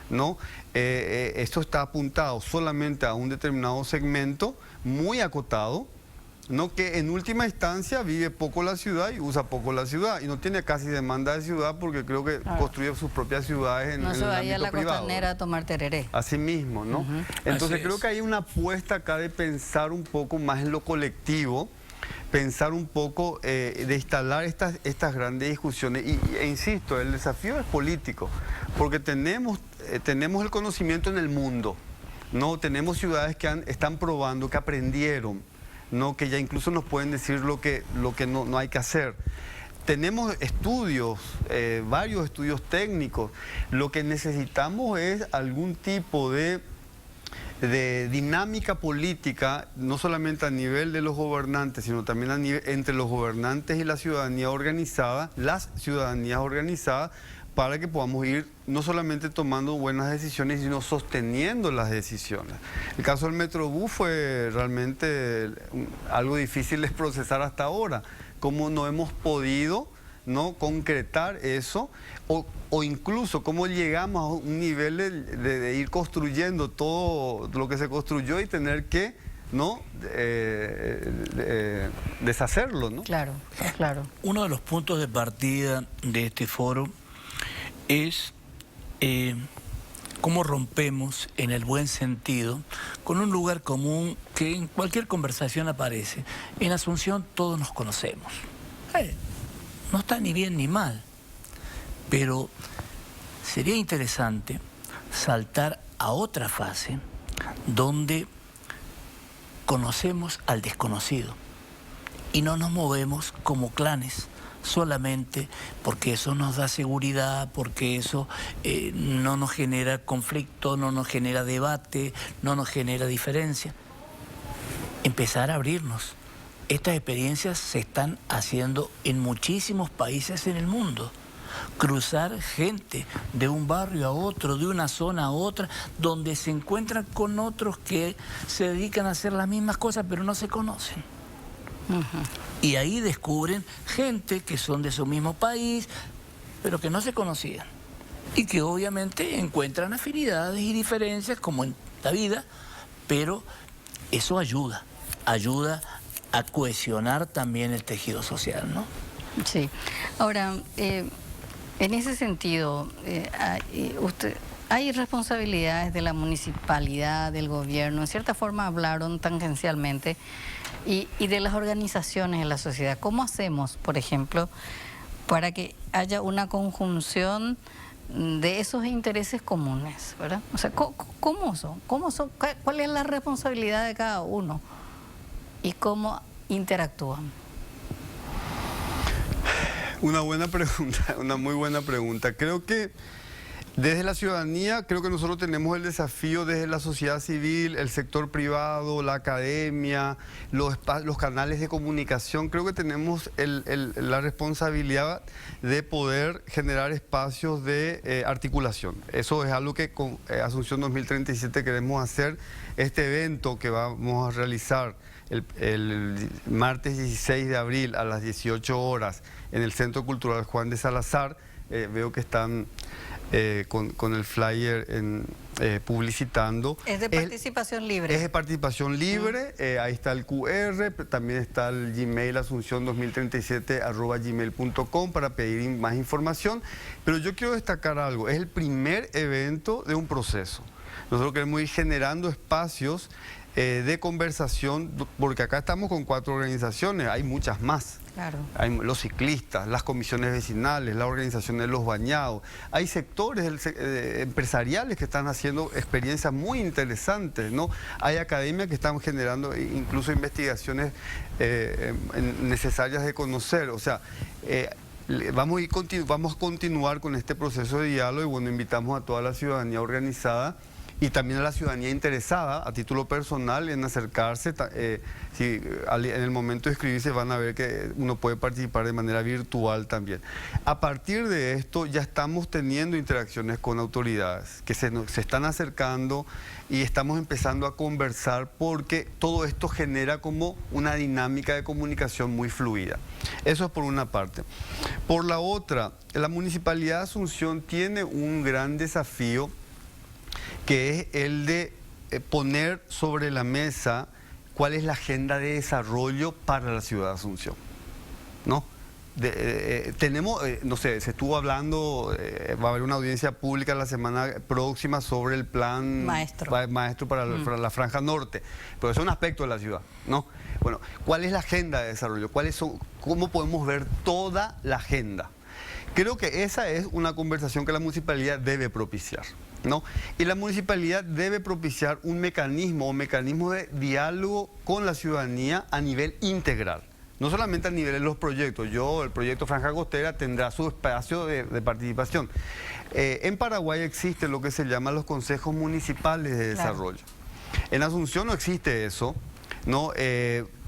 ¿no? Esto está apuntado solamente a un determinado segmento muy acotado, ¿no? Que en última instancia vive poco la ciudad y usa poco la ciudad y no tiene casi demanda de ciudad porque creo que construye sus propias ciudades en el ámbito privado. No se vaya a la costanera a tomar tereré. Así mismo, ¿no? Entonces creo que hay una apuesta acá de pensar un poco más en lo colectivo, pensar un poco de instalar estas grandes discusiones e insisto, el desafío es político porque tenemos el conocimiento en el mundo, ¿no? Tenemos ciudades que están probando, que aprendieron, ¿no? Que ya incluso nos pueden decir lo que no hay que hacer. Tenemos estudios, varios estudios técnicos. Lo que necesitamos es algún tipo de dinámica política, no solamente a nivel de los gobernantes, sino también entre los gobernantes y la ciudadanía organizada, las ciudadanías organizadas, para que podamos ir no solamente tomando buenas decisiones, sino sosteniendo las decisiones. El caso del Metrobús fue realmente algo difícil de procesar hasta ahora, cómo no hemos podido, ¿no?, concretar eso, o incluso cómo llegamos a un nivel de ir construyendo todo lo que se construyó y tener que, ¿no?, deshacerlo, ¿no? Claro, claro. Uno de los puntos de partida de este foro es cómo rompemos, en el buen sentido, con un lugar común que en cualquier conversación aparece. En Asunción todos nos conocemos. No está ni bien ni mal, pero sería interesante saltar a otra fase donde conocemos al desconocido y no nos movemos como clanes solamente porque eso nos da seguridad, porque eso no nos genera conflicto, no nos genera debate, no nos genera diferencia. Empezar a abrirnos. Estas experiencias se están haciendo en muchísimos países en el mundo. Cruzar gente de un barrio a otro, de una zona a otra, donde se encuentran con otros que se dedican a hacer las mismas cosas, pero no se conocen. Y ahí descubren gente que son de su mismo país, pero que no se conocían. Y que obviamente encuentran afinidades y diferencias, como en la vida, pero eso ayuda a cohesionar también el tejido social, ¿no? Sí. Ahora, en ese sentido, hay responsabilidades de la municipalidad, del gobierno, en cierta forma hablaron tangencialmente, y de las organizaciones en la sociedad. ¿Cómo hacemos, por ejemplo, para que haya una conjunción de esos intereses comunes, ¿verdad? O sea, ¿cómo son? ¿Cuál es la responsabilidad de cada uno? ¿Y cómo interactúan? Una buena pregunta, una muy buena pregunta. Creo que desde la ciudadanía, creo que nosotros tenemos el desafío desde la sociedad civil, el sector privado, la academia, los canales de comunicación. Creo que tenemos la responsabilidad de poder generar espacios de articulación. Eso es algo que con Asunción 2037 queremos hacer. Este evento que vamos a realizar el martes 16 de abril a las 18 horas en el Centro Cultural Juan de Salazar, veo que están con el flyer publicitando. Es de participación libre. Es de participación libre, ahí está el QR, también está el Gmail asunción2037@gmail.com para pedir más información. Pero yo quiero destacar algo, es el primer evento de un proceso. Nosotros queremos ir generando espacios de conversación, porque acá estamos con 4 organizaciones, hay muchas más. Claro. Hay los ciclistas, las comisiones vecinales, la organización de los bañados. Hay sectores empresariales que están haciendo experiencias muy interesantes, ¿no? Hay academias que están generando incluso investigaciones necesarias de conocer. O sea, vamos a continuar con este proceso de diálogo y bueno, invitamos a toda la ciudadanía organizada y también a la ciudadanía interesada a título personal en acercarse. Si en el momento de inscribirse van a ver que uno puede participar de manera virtual también. A partir de esto ya estamos teniendo interacciones con autoridades que se están acercando y estamos empezando a conversar porque todo esto genera como una dinámica de comunicación muy fluida. Eso es por una parte. Por la otra, la Municipalidad de Asunción tiene un gran desafío que es el de poner sobre la mesa cuál es la agenda de desarrollo para la ciudad de Asunción, ¿no? Tenemos, no sé, se estuvo hablando, va a haber una audiencia pública la semana próxima sobre el plan maestro para la Franja Norte, pero es un aspecto de la ciudad, ¿no? Bueno, ¿cuál es la agenda de desarrollo? ¿Cómo podemos ver toda la agenda? Creo que esa es una conversación que la municipalidad debe propiciar, ¿no? Y la municipalidad debe propiciar un mecanismo de diálogo con la ciudadanía a nivel integral. No solamente a nivel de los proyectos. El proyecto Franja Costera tendrá su espacio de participación. En Paraguay existe lo que se llama los consejos municipales de desarrollo. Claro. En Asunción no existe eso, ¿no?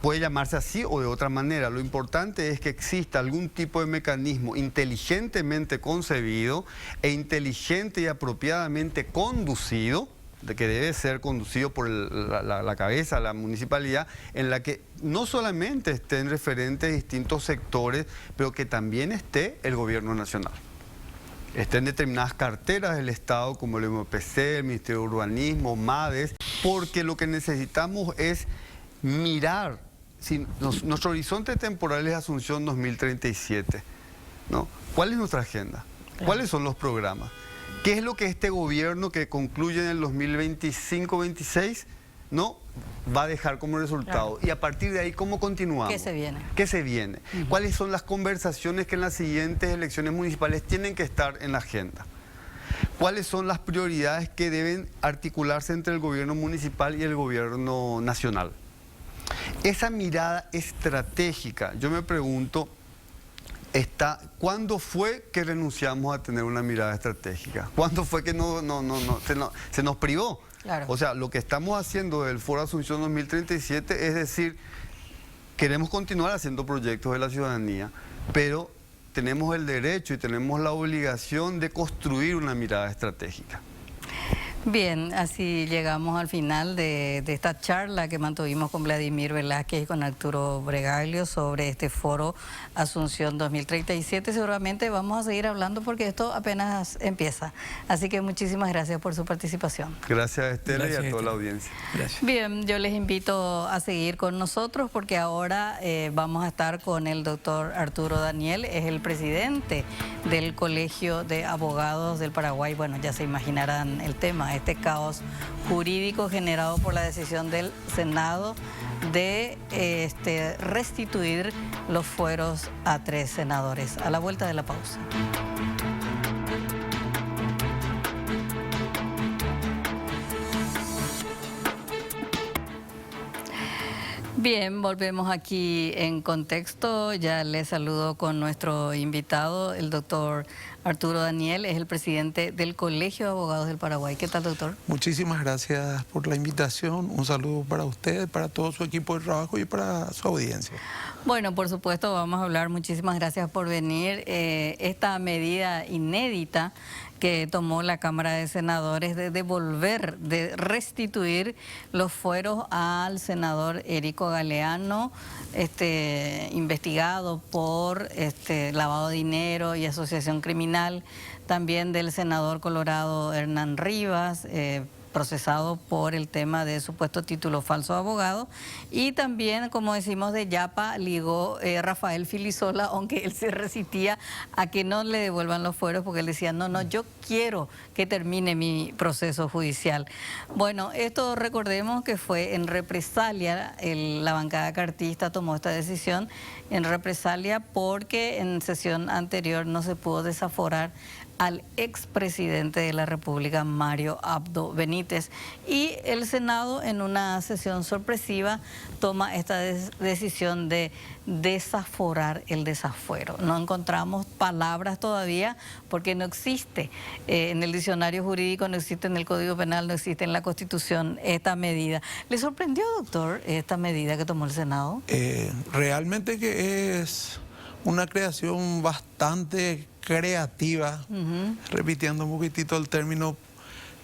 Puede llamarse así o de otra manera. Lo importante es que exista algún tipo de mecanismo inteligentemente concebido e inteligente y apropiadamente conducido, que debe ser conducido por la cabeza de la municipalidad, en la que no solamente estén referentes de distintos sectores, pero que también esté el gobierno nacional. Estén determinadas carteras del Estado como el MPC, el Ministerio de Urbanismo, MADES, porque lo que necesitamos es mirar, nuestro horizonte temporal es Asunción 2037, ¿no? ¿Cuál es nuestra agenda? ¿Cuáles son los programas? ¿Qué es lo que este gobierno que concluye en el 2025-26, ¿no?, va a dejar como resultado? Claro. Y a partir de ahí, ¿cómo continuamos? ¿Qué se viene? ¿Qué se viene? ¿Cuáles son las conversaciones que en las siguientes elecciones municipales tienen que estar en la agenda? ¿Cuáles son las prioridades que deben articularse entre el gobierno municipal y el gobierno nacional? Esa mirada estratégica, yo me pregunto, ¿cuándo fue que renunciamos a tener una mirada estratégica? ¿Cuándo fue que se nos privó? Claro. O sea, lo que estamos haciendo del Foro Asunción 2037 es decir, queremos continuar haciendo proyectos de la ciudadanía, pero tenemos el derecho y tenemos la obligación de construir una mirada estratégica. Bien, así llegamos al final de esta charla que mantuvimos con Vladimir Velázquez y con Arturo Bregaglio sobre este Foro Asunción 2037. Seguramente vamos a seguir hablando porque esto apenas empieza. Así que muchísimas gracias por su participación. Gracias, Estela, y a toda la audiencia. Gracias. Bien, yo les invito a seguir con nosotros porque ahora vamos a estar con el doctor Arturo Daniel, es el presidente del Colegio de Abogados del Paraguay. Bueno, ya se imaginarán el tema, este caos jurídico generado por la decisión del Senado de restituir los fueros a 3 senadores. A la vuelta de la pausa. Bien, volvemos aquí en contexto. Ya les saludo con nuestro invitado, el doctor Arturo Daniel, es el presidente del Colegio de Abogados del Paraguay. ¿Qué tal, doctor? Muchísimas gracias por la invitación. Un saludo para usted, para todo su equipo de trabajo y para su audiencia. Bueno, por supuesto, vamos a hablar. Muchísimas gracias por venir. Esta medida inédita que tomó la Cámara de Senadores de devolver, de restituir los fueros al senador Érico Galeano, investigado por lavado de dinero y asociación criminal, también del senador colorado Hernán Rivas, procesado por el tema de supuesto título falso de abogado, y también, como decimos, de Yapa ligó Rafael Filisola, aunque él se resistía a que no le devuelvan los fueros porque él decía, no, yo quiero que termine mi proceso judicial. Bueno, esto recordemos que fue en represalia, la bancada cartista tomó esta decisión en represalia porque en sesión anterior no se pudo desaforar al expresidente de la República, Mario Abdo Benítez. límites. Y el Senado, en una sesión sorpresiva, toma esta decisión de desaforar el desafuero. No encontramos palabras todavía porque no existe en el diccionario jurídico, no existe en el Código Penal, no existe en la Constitución esta medida. ¿Le sorprendió, doctor, esta medida que tomó el Senado? Realmente que es una creación bastante creativa, repitiendo un poquitito el término,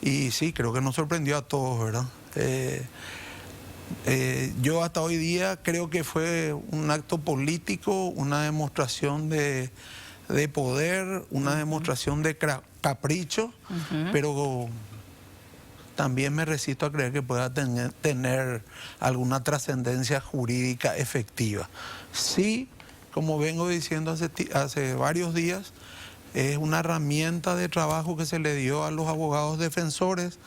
y sí, creo que nos sorprendió a todos, ¿verdad? Yo hasta hoy día creo que fue un acto político, una demostración de poder, una demostración de capricho, pero también me resisto a creer que pueda tener alguna trascendencia jurídica efectiva. Sí, como vengo diciendo hace varios días, es una herramienta de trabajo que se le dio a los abogados defensores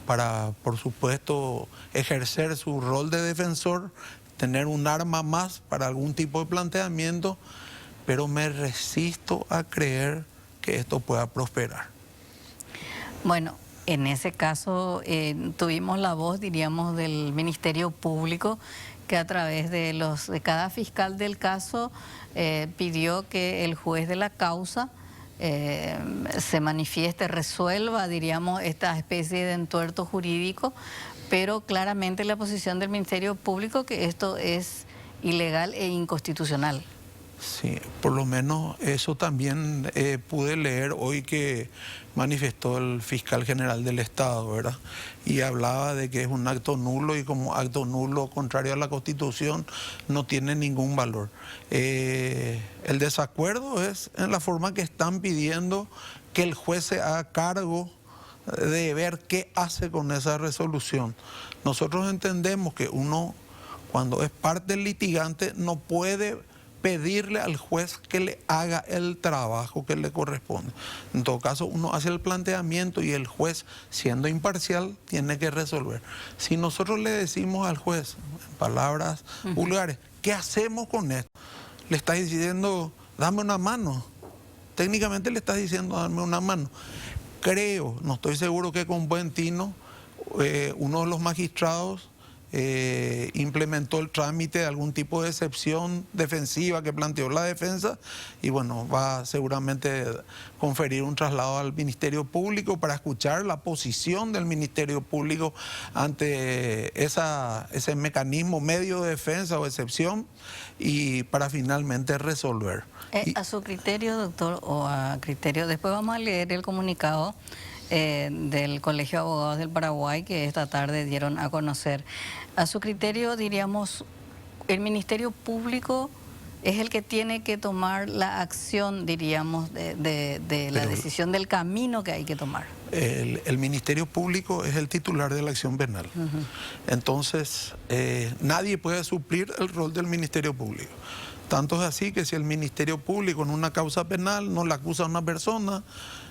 para, por supuesto, ejercer su rol de defensor, tener un arma más para algún tipo de planteamiento, pero me resisto a creer que esto pueda prosperar. Bueno, en ese caso tuvimos la voz, diríamos, del Ministerio Público, que a través de cada fiscal del caso pidió que el juez de la causa se manifieste, resuelva, diríamos, esta especie de entuerto jurídico, pero claramente la posición del Ministerio Público que esto es ilegal e inconstitucional. Sí, por lo menos eso también pude leer hoy que manifestó el fiscal general del Estado, ¿verdad? Y hablaba de que es un acto nulo y como acto nulo contrario a la Constitución no tiene ningún valor. El desacuerdo es en la forma que están pidiendo que el juez se haga cargo de ver qué hace con esa resolución. Nosotros entendemos que uno, cuando es parte del litigante, no puede pedirle al juez que le haga el trabajo que le corresponde. En todo caso, uno hace el planteamiento y el juez, siendo imparcial, tiene que resolver. Si nosotros le decimos al juez, en palabras vulgares, ¿qué hacemos con esto? Le está diciendo, dame una mano. Técnicamente le está diciendo, dame una mano. Creo, no estoy seguro que con buen tino, uno de los magistrados implementó el trámite de algún tipo de excepción defensiva que planteó la defensa y bueno, va seguramente a conferir un traslado al Ministerio Público para escuchar la posición del Ministerio Público ante ese mecanismo medio de defensa o excepción y para finalmente resolver. A su criterio, doctor, o a criterio, después vamos a leer el comunicado del Colegio de Abogados del Paraguay que esta tarde dieron a conocer. A su criterio, diríamos, el Ministerio Público es el que tiene que tomar la acción, diríamos, de la decisión del camino que hay que tomar. El Ministerio Público es el titular de la acción penal. Entonces, nadie puede suplir el rol del Ministerio Público. Tanto es así que si el Ministerio Público en una causa penal no le acusa a una persona,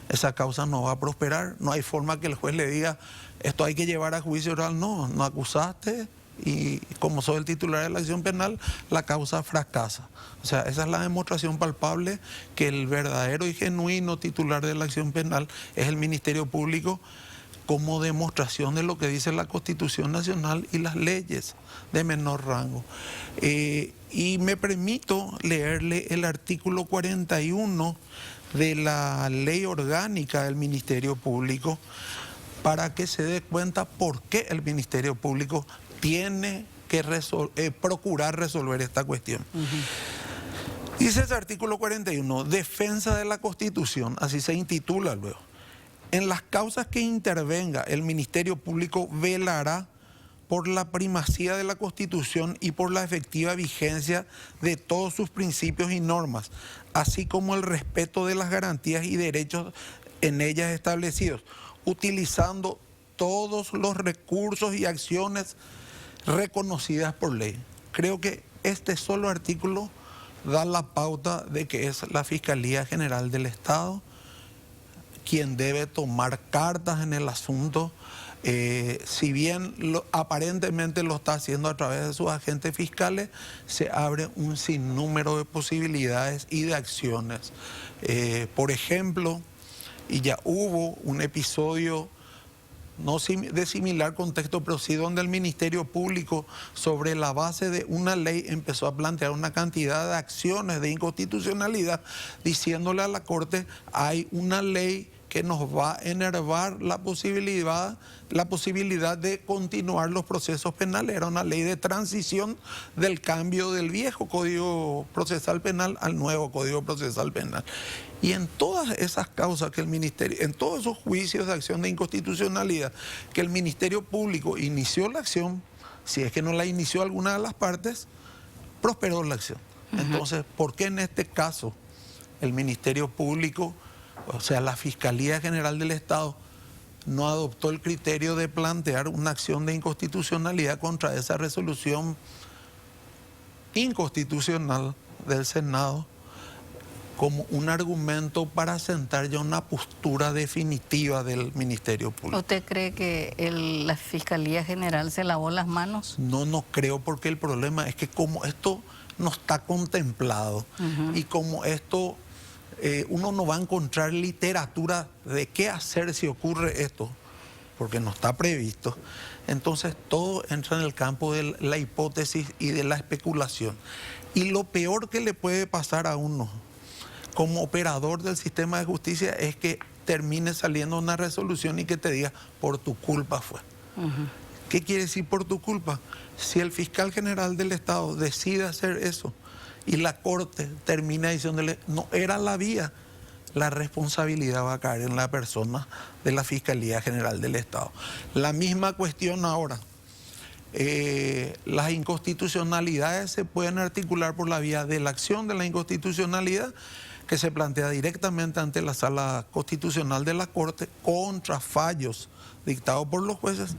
esa causa no va a prosperar. No hay forma que el juez le diga, esto hay que llevar a juicio oral. No, no acusaste y como soy el titular de la acción penal, la causa fracasa. O sea, esa es la demostración palpable que el verdadero y genuino titular de la acción penal es el Ministerio Público, como demostración de lo que dice la Constitución Nacional y las leyes de menor rango. Y me permito leerle el artículo 41 de la Ley Orgánica del Ministerio Público para que se dé cuenta por qué el Ministerio Público tiene que procurar resolver esta cuestión. Dice ese artículo 41, defensa de la Constitución, así se intitula luego. En las causas que intervenga, el Ministerio Público velará por la primacía de la Constitución y por la efectiva vigencia de todos sus principios y normas, así como el respeto de las garantías y derechos en ellas establecidos, utilizando todos los recursos y acciones reconocidas por ley. Creo que este solo artículo da la pauta de que es la Fiscalía General del Estado quien debe tomar cartas en el asunto, si bien aparentemente lo está haciendo a través de sus agentes fiscales, se abre un sinnúmero de posibilidades y de acciones. Por ejemplo, y ya hubo un episodio no de similar contexto, pero sí donde el Ministerio Público, sobre la base de una ley, empezó a plantear una cantidad de acciones de inconstitucionalidad, diciéndole a la Corte, hay una ley que nos va a enervar la posibilidad de continuar los procesos penales. Era una ley de transición del cambio del viejo Código Procesal Penal al nuevo Código Procesal Penal. Y en todas esas causas que el Ministerio, en todos esos juicios de acción de inconstitucionalidad, que el Ministerio Público inició la acción, si es que no la inició alguna de las partes, prosperó la acción. Entonces, ¿por qué en este caso el Ministerio Público, o sea, la Fiscalía General del Estado, no adoptó el criterio de plantear una acción de inconstitucionalidad contra esa resolución inconstitucional del Senado como un argumento para sentar ya una postura definitiva del Ministerio Público? ¿Usted cree que la Fiscalía General se lavó las manos? No creo, porque el problema es que como esto no está contemplado y como esto... uno no va a encontrar literatura de qué hacer si ocurre esto, porque no está previsto. Entonces todo entra en el campo de la hipótesis y de la especulación. Y lo peor que le puede pasar a uno como operador del sistema de justicia es que termine saliendo una resolución y que te diga, por tu culpa fue. ¿Qué quiere decir por tu culpa? Si el fiscal general del Estado decide hacer eso y la Corte termina diciéndole, no era la vía, la responsabilidad va a caer en la persona de la Fiscalía General del Estado. La misma cuestión ahora. Las inconstitucionalidades se pueden articular por la vía de la acción de la inconstitucionalidad, que se plantea directamente ante la Sala Constitucional de la Corte contra fallos dictados por los jueces,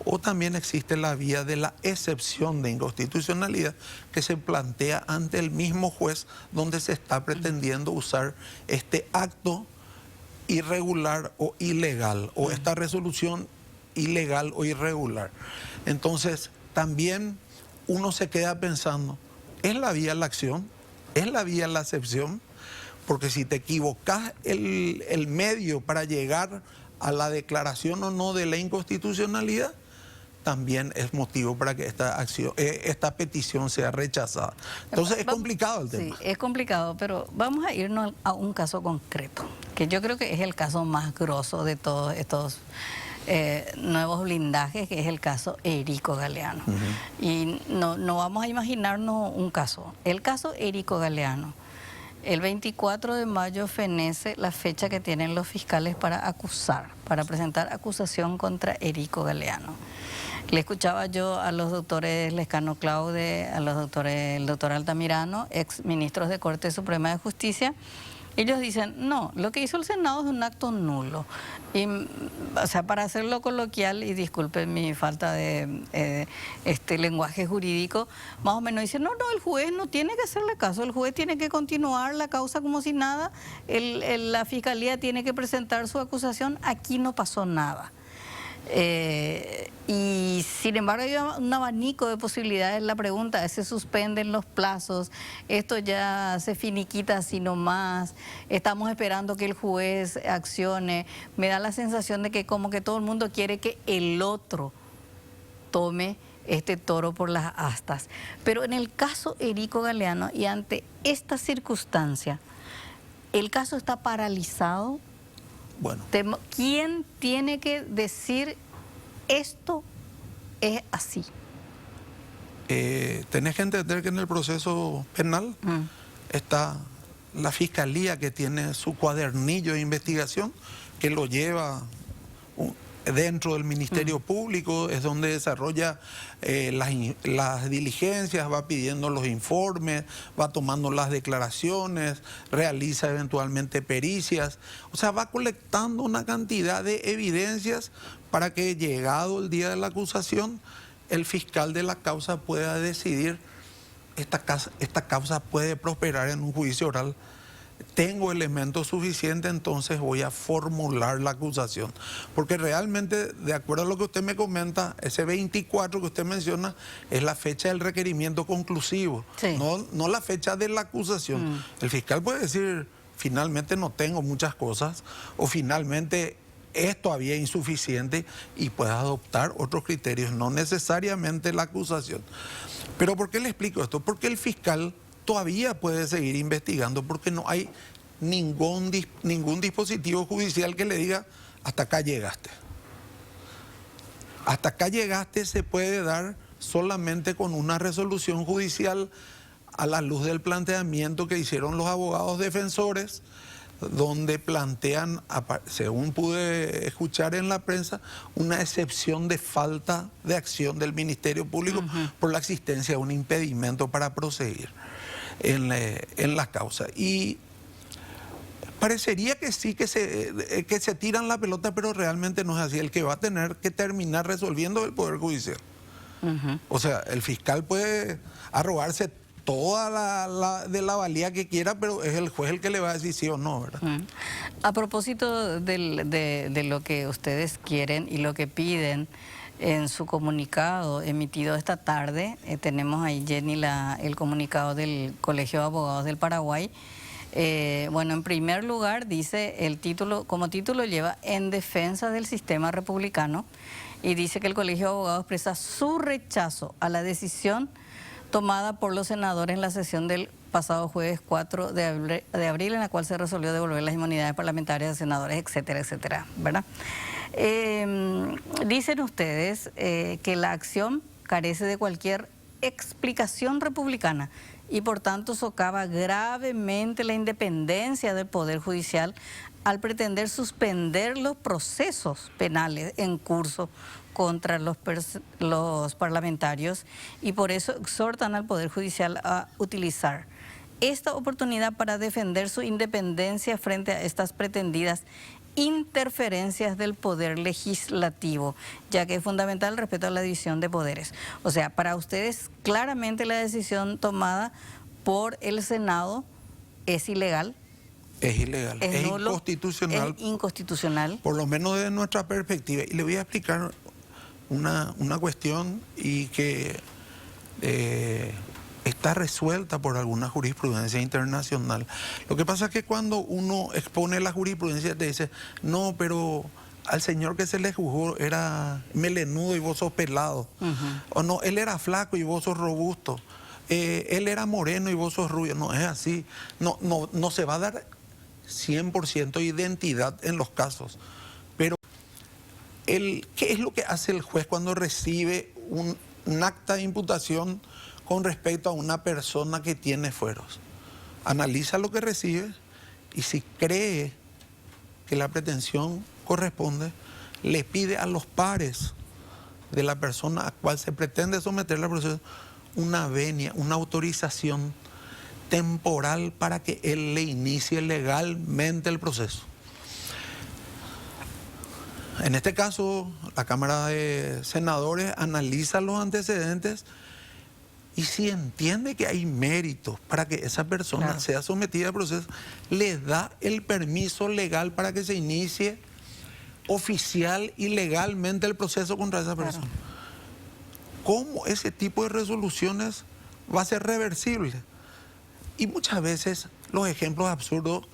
o también existe la vía de la excepción de inconstitucionalidad, que se plantea ante el mismo juez, donde se está pretendiendo usar este acto irregular o ilegal, o esta resolución ilegal o irregular. Entonces, también uno se queda pensando, ¿es la vía la acción? ¿Es la vía la excepción? Porque si te equivocas el medio para llegar a la declaración o no de la inconstitucionalidad, también es motivo para que esta petición sea rechazada. Entonces es complicado el tema. Sí, es complicado, pero vamos a irnos a un caso concreto, que yo creo que es el caso más grosso de todos estos nuevos blindajes, que es el caso Erico Galeano. Y no vamos a imaginarnos un caso. El caso Erico Galeano. El 24 de mayo fenece la fecha que tienen los fiscales para presentar acusación contra Erico Galeano. Le escuchaba yo a los doctores Lescano Claude, el doctor Altamirano, ex ministros de Corte Suprema de Justicia. Ellos dicen, no, lo que hizo el Senado es un acto nulo. Y, o sea, para hacerlo coloquial, y disculpen mi falta de lenguaje jurídico, más o menos dicen, no, el juez no tiene que hacerle caso, el juez tiene que continuar la causa como si nada, la fiscalía tiene que presentar su acusación, aquí no pasó nada. Y sin embargo hay un abanico de posibilidades. La pregunta es, ¿se suspenden los plazos? ¿Esto ya se finiquita así nomás? ¿Estamos esperando que el juez accione? Me da la sensación de que como que todo el mundo quiere que el otro tome este toro por las astas. Pero en el caso Erico Galeano, y ante esta circunstancia, el caso está paralizado. Bueno. ¿Quién tiene que decir esto es así? Tenés que entender que en el proceso penal está la fiscalía, que tiene su cuadernillo de investigación, que lo lleva dentro del Ministerio Público, es donde desarrolla las diligencias, va pidiendo los informes, va tomando las declaraciones, realiza eventualmente pericias, o sea, va colectando una cantidad de evidencias para que, llegado el día de la acusación, el fiscal de la causa pueda decidir, esta causa puede prosperar en un juicio oral. Tengo elementos suficientes, entonces voy a formular la acusación. Porque realmente, de acuerdo a lo que usted me comenta, ese 24 que usted menciona es la fecha del requerimiento conclusivo, sí. no la fecha de la acusación. El fiscal puede decir, finalmente no tengo muchas cosas, o finalmente es todavía insuficiente y puedes adoptar otros criterios, no necesariamente la acusación. Pero ¿por qué le explico esto? Porque el fiscal todavía puede seguir investigando porque no hay ningún dispositivo judicial que le diga hasta acá llegaste. Hasta acá llegaste se puede dar solamente con una resolución judicial a la luz del planteamiento que hicieron los abogados defensores, donde plantean, según pude escuchar en la prensa, una excepción de falta de acción del Ministerio Público por la existencia de un impedimento para proseguir en la causa. Y parecería que sí, que se tiran la pelota, pero realmente no es así. El que va a tener que terminar resolviendo es el Poder Judicial. O sea, el fiscal puede arrogarse toda la valía que quiera, pero es el juez el que le va a decir sí o no, ¿verdad? A propósito de lo que ustedes quieren y lo que piden en su comunicado emitido esta tarde, tenemos ahí, Jenny, el comunicado del Colegio de Abogados del Paraguay. Bueno, en primer lugar dice el título, como título lleva "En defensa del sistema republicano", y dice que el Colegio de Abogados expresa su rechazo a la decisión tomada por los senadores en la sesión del pasado jueves 4 de abril, en la cual se resolvió devolver las inmunidades parlamentarias de senadores, etcétera, etcétera, ¿verdad? Dicen ustedes que la acción carece de cualquier explicación republicana y por tanto socava gravemente la independencia del Poder Judicial al pretender suspender los procesos penales en curso contra los parlamentarios, y por eso exhortan al Poder Judicial a utilizar esta oportunidad para defender su independencia frente a estas pretendidas interferencias del Poder Legislativo, ya que es fundamental el respeto a la división de poderes. O sea, para ustedes claramente la decisión tomada por el Senado es ilegal. Es ilegal, es nulo, inconstitucional. Es inconstitucional. Por lo menos desde nuestra perspectiva. Y le voy a explicar una cuestión y que está resuelta por alguna jurisprudencia internacional. Lo que pasa es que cuando uno expone la jurisprudencia te dice, no, pero al señor que se le juzgó era melenudo y vos sos pelado. O no, él era flaco y vos sos robusto. Él era moreno y vos sos rubio. No es así. No se va a dar 100% identidad en los casos. Pero ¿qué es lo que hace el juez cuando recibe un acta de imputación con respecto a una persona que tiene fueros? Analiza lo que recibe y si cree que la pretensión corresponde, le pide a los pares de la persona a cual se pretende someter al proceso una venia, una autorización temporal para que él le inicie legalmente el proceso. En este caso, la Cámara de Senadores analiza los antecedentes y si entiende que hay méritos para que esa persona sea sometida al proceso, le da el permiso legal para que se inicie oficial y legalmente el proceso contra esa persona. ¿Cómo ese tipo de resoluciones va a ser reversible? Y muchas veces los ejemplos absurdos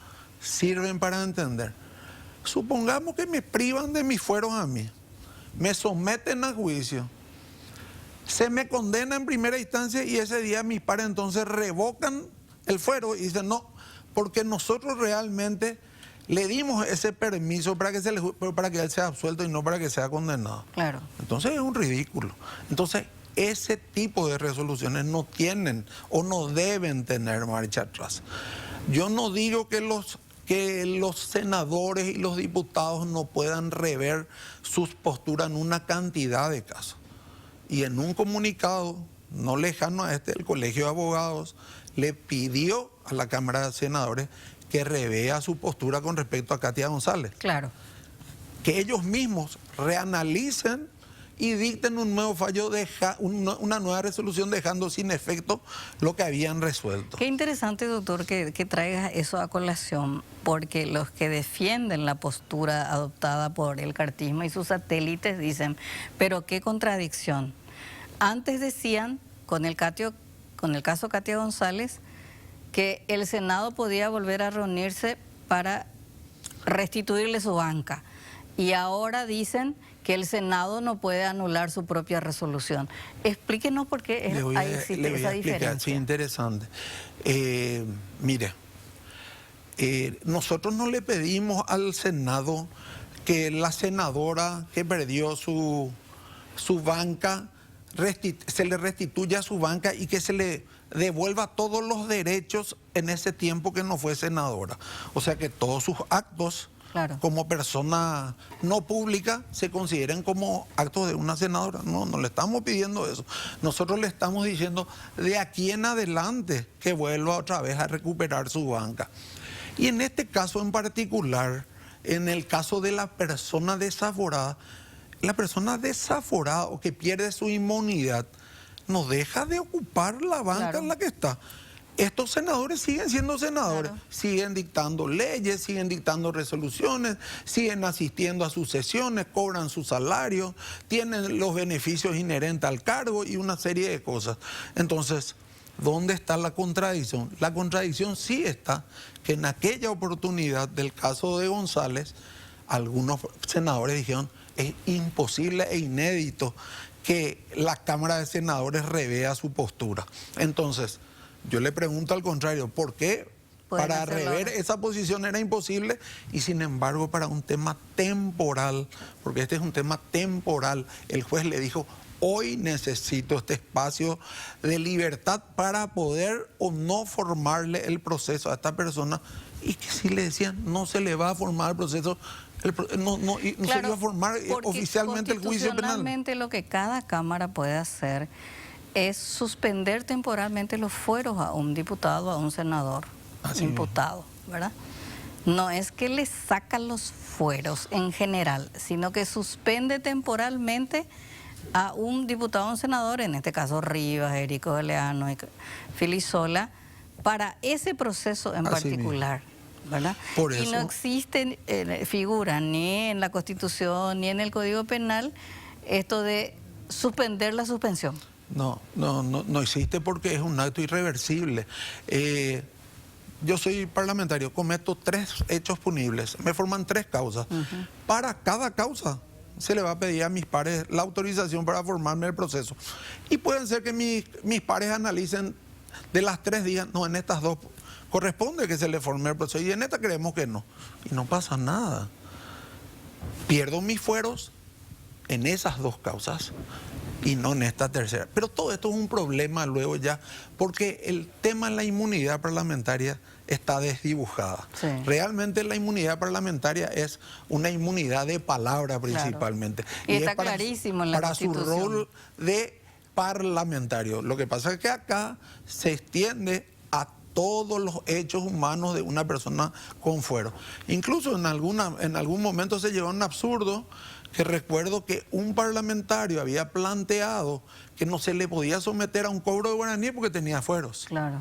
sirven para entender. Supongamos que me privan de mis fueros a mí, me someten a juicio, se me condena en primera instancia y ese día mis pares entonces revocan el fuero y dicen no, porque nosotros realmente le dimos ese permiso para que él sea absuelto y no para que sea condenado. Claro. Entonces es un ridículo. Entonces ese tipo de resoluciones no tienen o no deben tener marcha atrás. Yo no digo que los senadores y los diputados no puedan rever sus posturas en una cantidad de casos. Y en un comunicado no lejano a el Colegio de Abogados le pidió a la Cámara de Senadores que revea su postura con respecto a Katia González. Claro. Que ellos mismos reanalicen y dicten un nuevo fallo, una nueva resolución dejando sin efecto lo que habían resuelto. Qué interesante, doctor, que traiga eso a colación, porque los que defienden la postura adoptada por el cartismo y sus satélites dicen, pero qué contradicción. Antes decían, con el caso Katia González, que el Senado podía volver a reunirse para restituirle su banca. y ahora dicen que el Senado no puede anular su propia resolución. Explíquenos por qué ahí existe esa diferencia. Sí, interesante. Mire, nosotros no le pedimos al Senado que la senadora que perdió su banca se le restituya su banca y que se le devuelva todos los derechos en ese tiempo que no fue senadora. O sea, que todos sus actos como persona no pública se consideren como actos de una senadora. No, no le estamos pidiendo eso. Nosotros le estamos diciendo de aquí en adelante que vuelva otra vez a recuperar su banca. Y en este caso en particular, en el caso de la persona desaforada o que pierde su inmunidad, no deja de ocupar la banca en la que está. Estos senadores siguen siendo senadores, siguen dictando leyes, siguen dictando resoluciones, siguen asistiendo a sus sesiones, cobran su salario, tienen los beneficios inherentes al cargo y una serie de cosas. Entonces, ¿dónde está la contradicción? La contradicción sí está que en aquella oportunidad del caso de González, algunos senadores dijeron es imposible e inédito que la Cámara de Senadores revea su postura. Entonces, yo le pregunto al contrario, ¿por qué para rever esa posición era imposible? Y sin embargo, para un tema temporal, porque este es un tema temporal, el juez le dijo, hoy necesito este espacio de libertad para poder o no formarle el proceso a esta persona, y que si le decían no se le va a formar el proceso, no se le va a formar oficialmente el juicio penal. Constitucionalmente lo que cada Cámara puede hacer es suspender temporalmente los fueros a un diputado, a un senador imputado, ¿verdad? No es que le sacan los fueros en general, sino que suspende temporalmente a un diputado o un senador, en este caso Rivas, Erico Galeano y Filisola, para ese proceso en particular, ¿verdad? Por eso, y no existe figura ni en la Constitución ni en el Código Penal esto de suspender la suspensión. No existe porque es un acto irreversible. Yo soy parlamentario, cometo 3 hechos punibles, me forman 3 causas. Para cada causa se le va a pedir a mis pares la autorización para formarme el proceso. Y pueden ser que mis pares analicen de las 3 días, no, en estas 2 corresponde que se le forme el proceso y en esta creemos que no. Y no pasa nada. Pierdo mis fueros en esas 2 causas y no en esta tercera. Pero todo esto es un problema luego ya, porque el tema de la inmunidad parlamentaria está desdibujada. Realmente la inmunidad parlamentaria es una inmunidad de palabra principalmente. Y está clarísimo en la Constitución. Para su rol de parlamentario. Lo que pasa es que acá se extiende a todos los hechos humanos de una persona con fuero. Incluso en algún momento se llegó a un absurdo, que recuerdo que un parlamentario había planteado que no se le podía someter a un cobro de guaraní porque tenía fueros. Claro.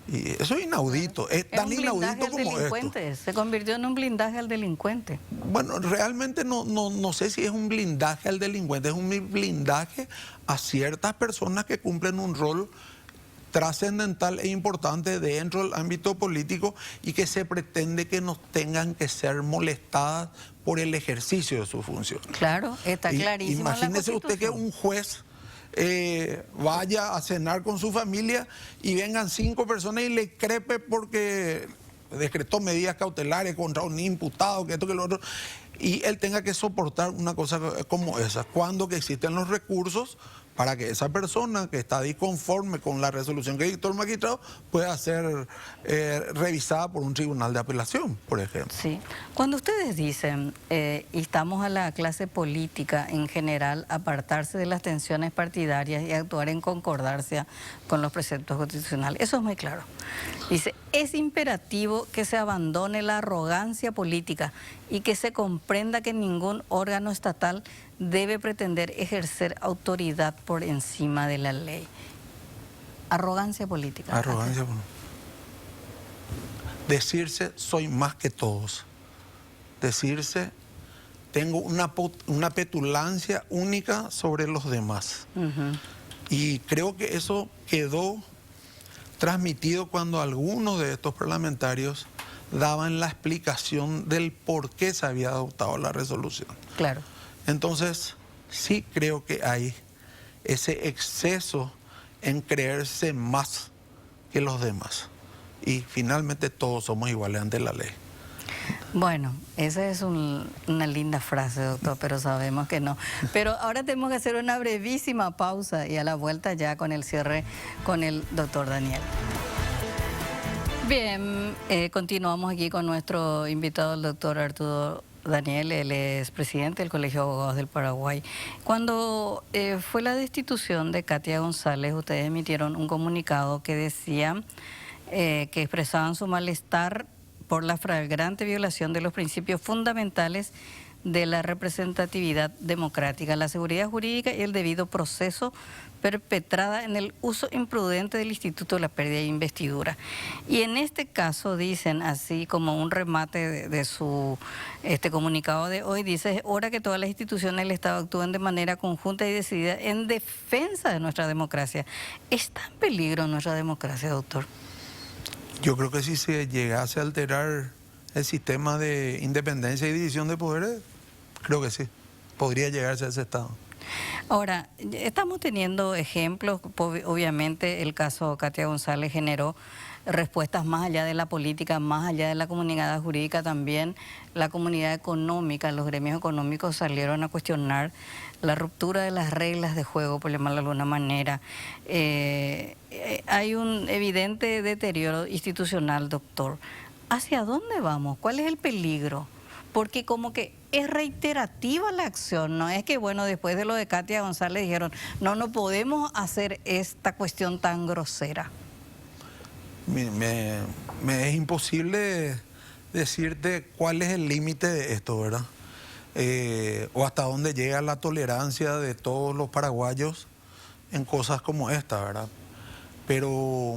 Y eso es inaudito, es tan inaudito como esto. Se convirtió en un blindaje al delincuente. Bueno, realmente no sé si es un blindaje al delincuente, es un blindaje a ciertas personas que cumplen un rol trascendental e importante dentro del ámbito político y que se pretende que no tengan que ser molestadas por el ejercicio de su función. Claro, está clarísimo. Imagínese usted que un juez vaya a cenar con su familia y vengan 5 personas y le crepe porque decretó medidas cautelares contra un imputado, que esto, que lo otro, y él tenga que soportar una cosa como esa, cuando que existen los recursos para que esa persona que está disconforme con la resolución que dictó el magistrado pueda ser revisada por un tribunal de apelación, por ejemplo. Sí. Cuando ustedes dicen, instamos a la clase política en general a apartarse de las tensiones partidarias y actuar en concordancia con los preceptos constitucionales, eso es muy claro. Dice, es imperativo que se abandone la arrogancia política y que se comprenda que ningún órgano estatal debe pretender ejercer autoridad por encima de la ley. Arrogancia política. Arrogancia política. Decirse soy más que todos. Decirse tengo una petulancia única sobre los demás. Y creo que eso quedó transmitido cuando algunos de estos parlamentarios daban la explicación del por qué se había adoptado la resolución. Claro. Entonces, sí creo que hay ese exceso en creerse más que los demás. Y finalmente todos somos iguales ante la ley. Bueno, esa es una linda frase, doctor, pero sabemos que no. Pero ahora tenemos que hacer una brevísima pausa y a la vuelta ya con el cierre con el doctor Daniel. Bien, continuamos aquí con nuestro invitado, el doctor Arturo Daniel. Él es presidente del Colegio de Abogados del Paraguay. Cuando fue la destitución de Katia González, ustedes emitieron un comunicado que decía que expresaban su malestar por la flagrante violación de los principios fundamentales de la representatividad democrática, la seguridad jurídica y el debido proceso, perpetrada en el uso imprudente del Instituto de la Pérdida de Investidura. Y en este caso dicen, así como un remate de su comunicado de hoy, dice: es hora que todas las instituciones del Estado actúen de manera conjunta y decidida en defensa de nuestra democracia. ¿Está en peligro nuestra democracia, doctor? Yo creo que si se llegase a alterar el sistema de independencia y división de poderes, creo que sí, podría llegarse a ese estado. Ahora, estamos teniendo ejemplos, obviamente el caso Katia González generó respuestas más allá de la política, más allá de la comunidad jurídica también, la comunidad económica, los gremios económicos salieron a cuestionar la ruptura de las reglas de juego, por llamarlo de alguna manera. Hay un evidente deterioro institucional, doctor. ¿Hacia dónde vamos? ¿Cuál es el peligro? Porque como que es reiterativa la acción, no es que, bueno, después de lo de Katia González dijeron, no podemos hacer esta cuestión tan grosera. Me es imposible decirte cuál es el límite de esto, ¿verdad? O hasta dónde llega la tolerancia de todos los paraguayos en cosas como esta, ¿verdad? Pero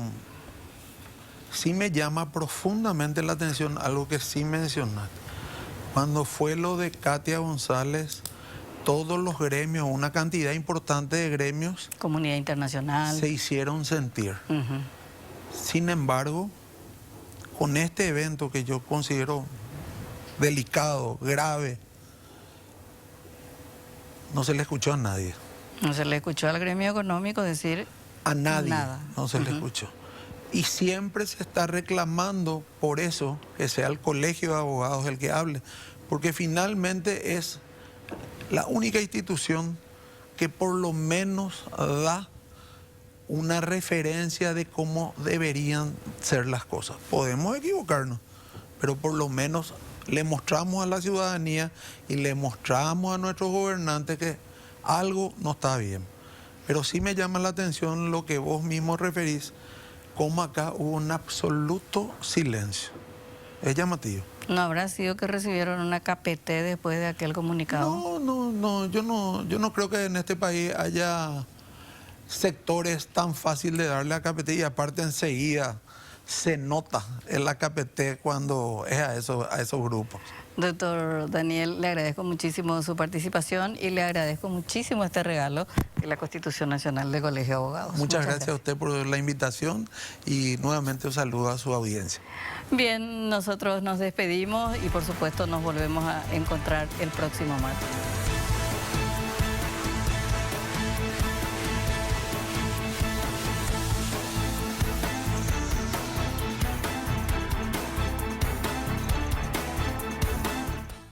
sí me llama profundamente la atención algo que sí mencionaste. Cuando fue lo de Katia González, todos los gremios, una cantidad importante de gremios, comunidad internacional, se hicieron sentir. Sin embargo, con este evento que yo considero delicado, grave, no se le escuchó a nadie. No se le escuchó al gremio económico decir a nadie, nada. No se le escuchó. Y siempre se está reclamando por eso que sea el Colegio de Abogados el que hable, porque finalmente es la única institución que por lo menos da una referencia de cómo deberían ser las cosas. Podemos equivocarnos, pero por lo menos le mostramos a la ciudadanía y le mostramos a nuestros gobernantes que algo no está bien. Pero sí me llama la atención lo que vos mismo referís, como acá hubo un absoluto silencio. Es llamativo. ¿No habrá sido que recibieron una KPT después de aquel comunicado? No, yo no creo que en este país haya sectores tan fácil de darle a KPT, y aparte enseguida se nota en la KPT cuando es a esos grupos. Doctor Daniel, le agradezco muchísimo su participación y le agradezco muchísimo este regalo de la Constitución Nacional del Colegio de Abogados. Muchas gracias a usted por la invitación y nuevamente un saludo a su audiencia. Bien, nosotros nos despedimos y por supuesto nos volvemos a encontrar el próximo martes.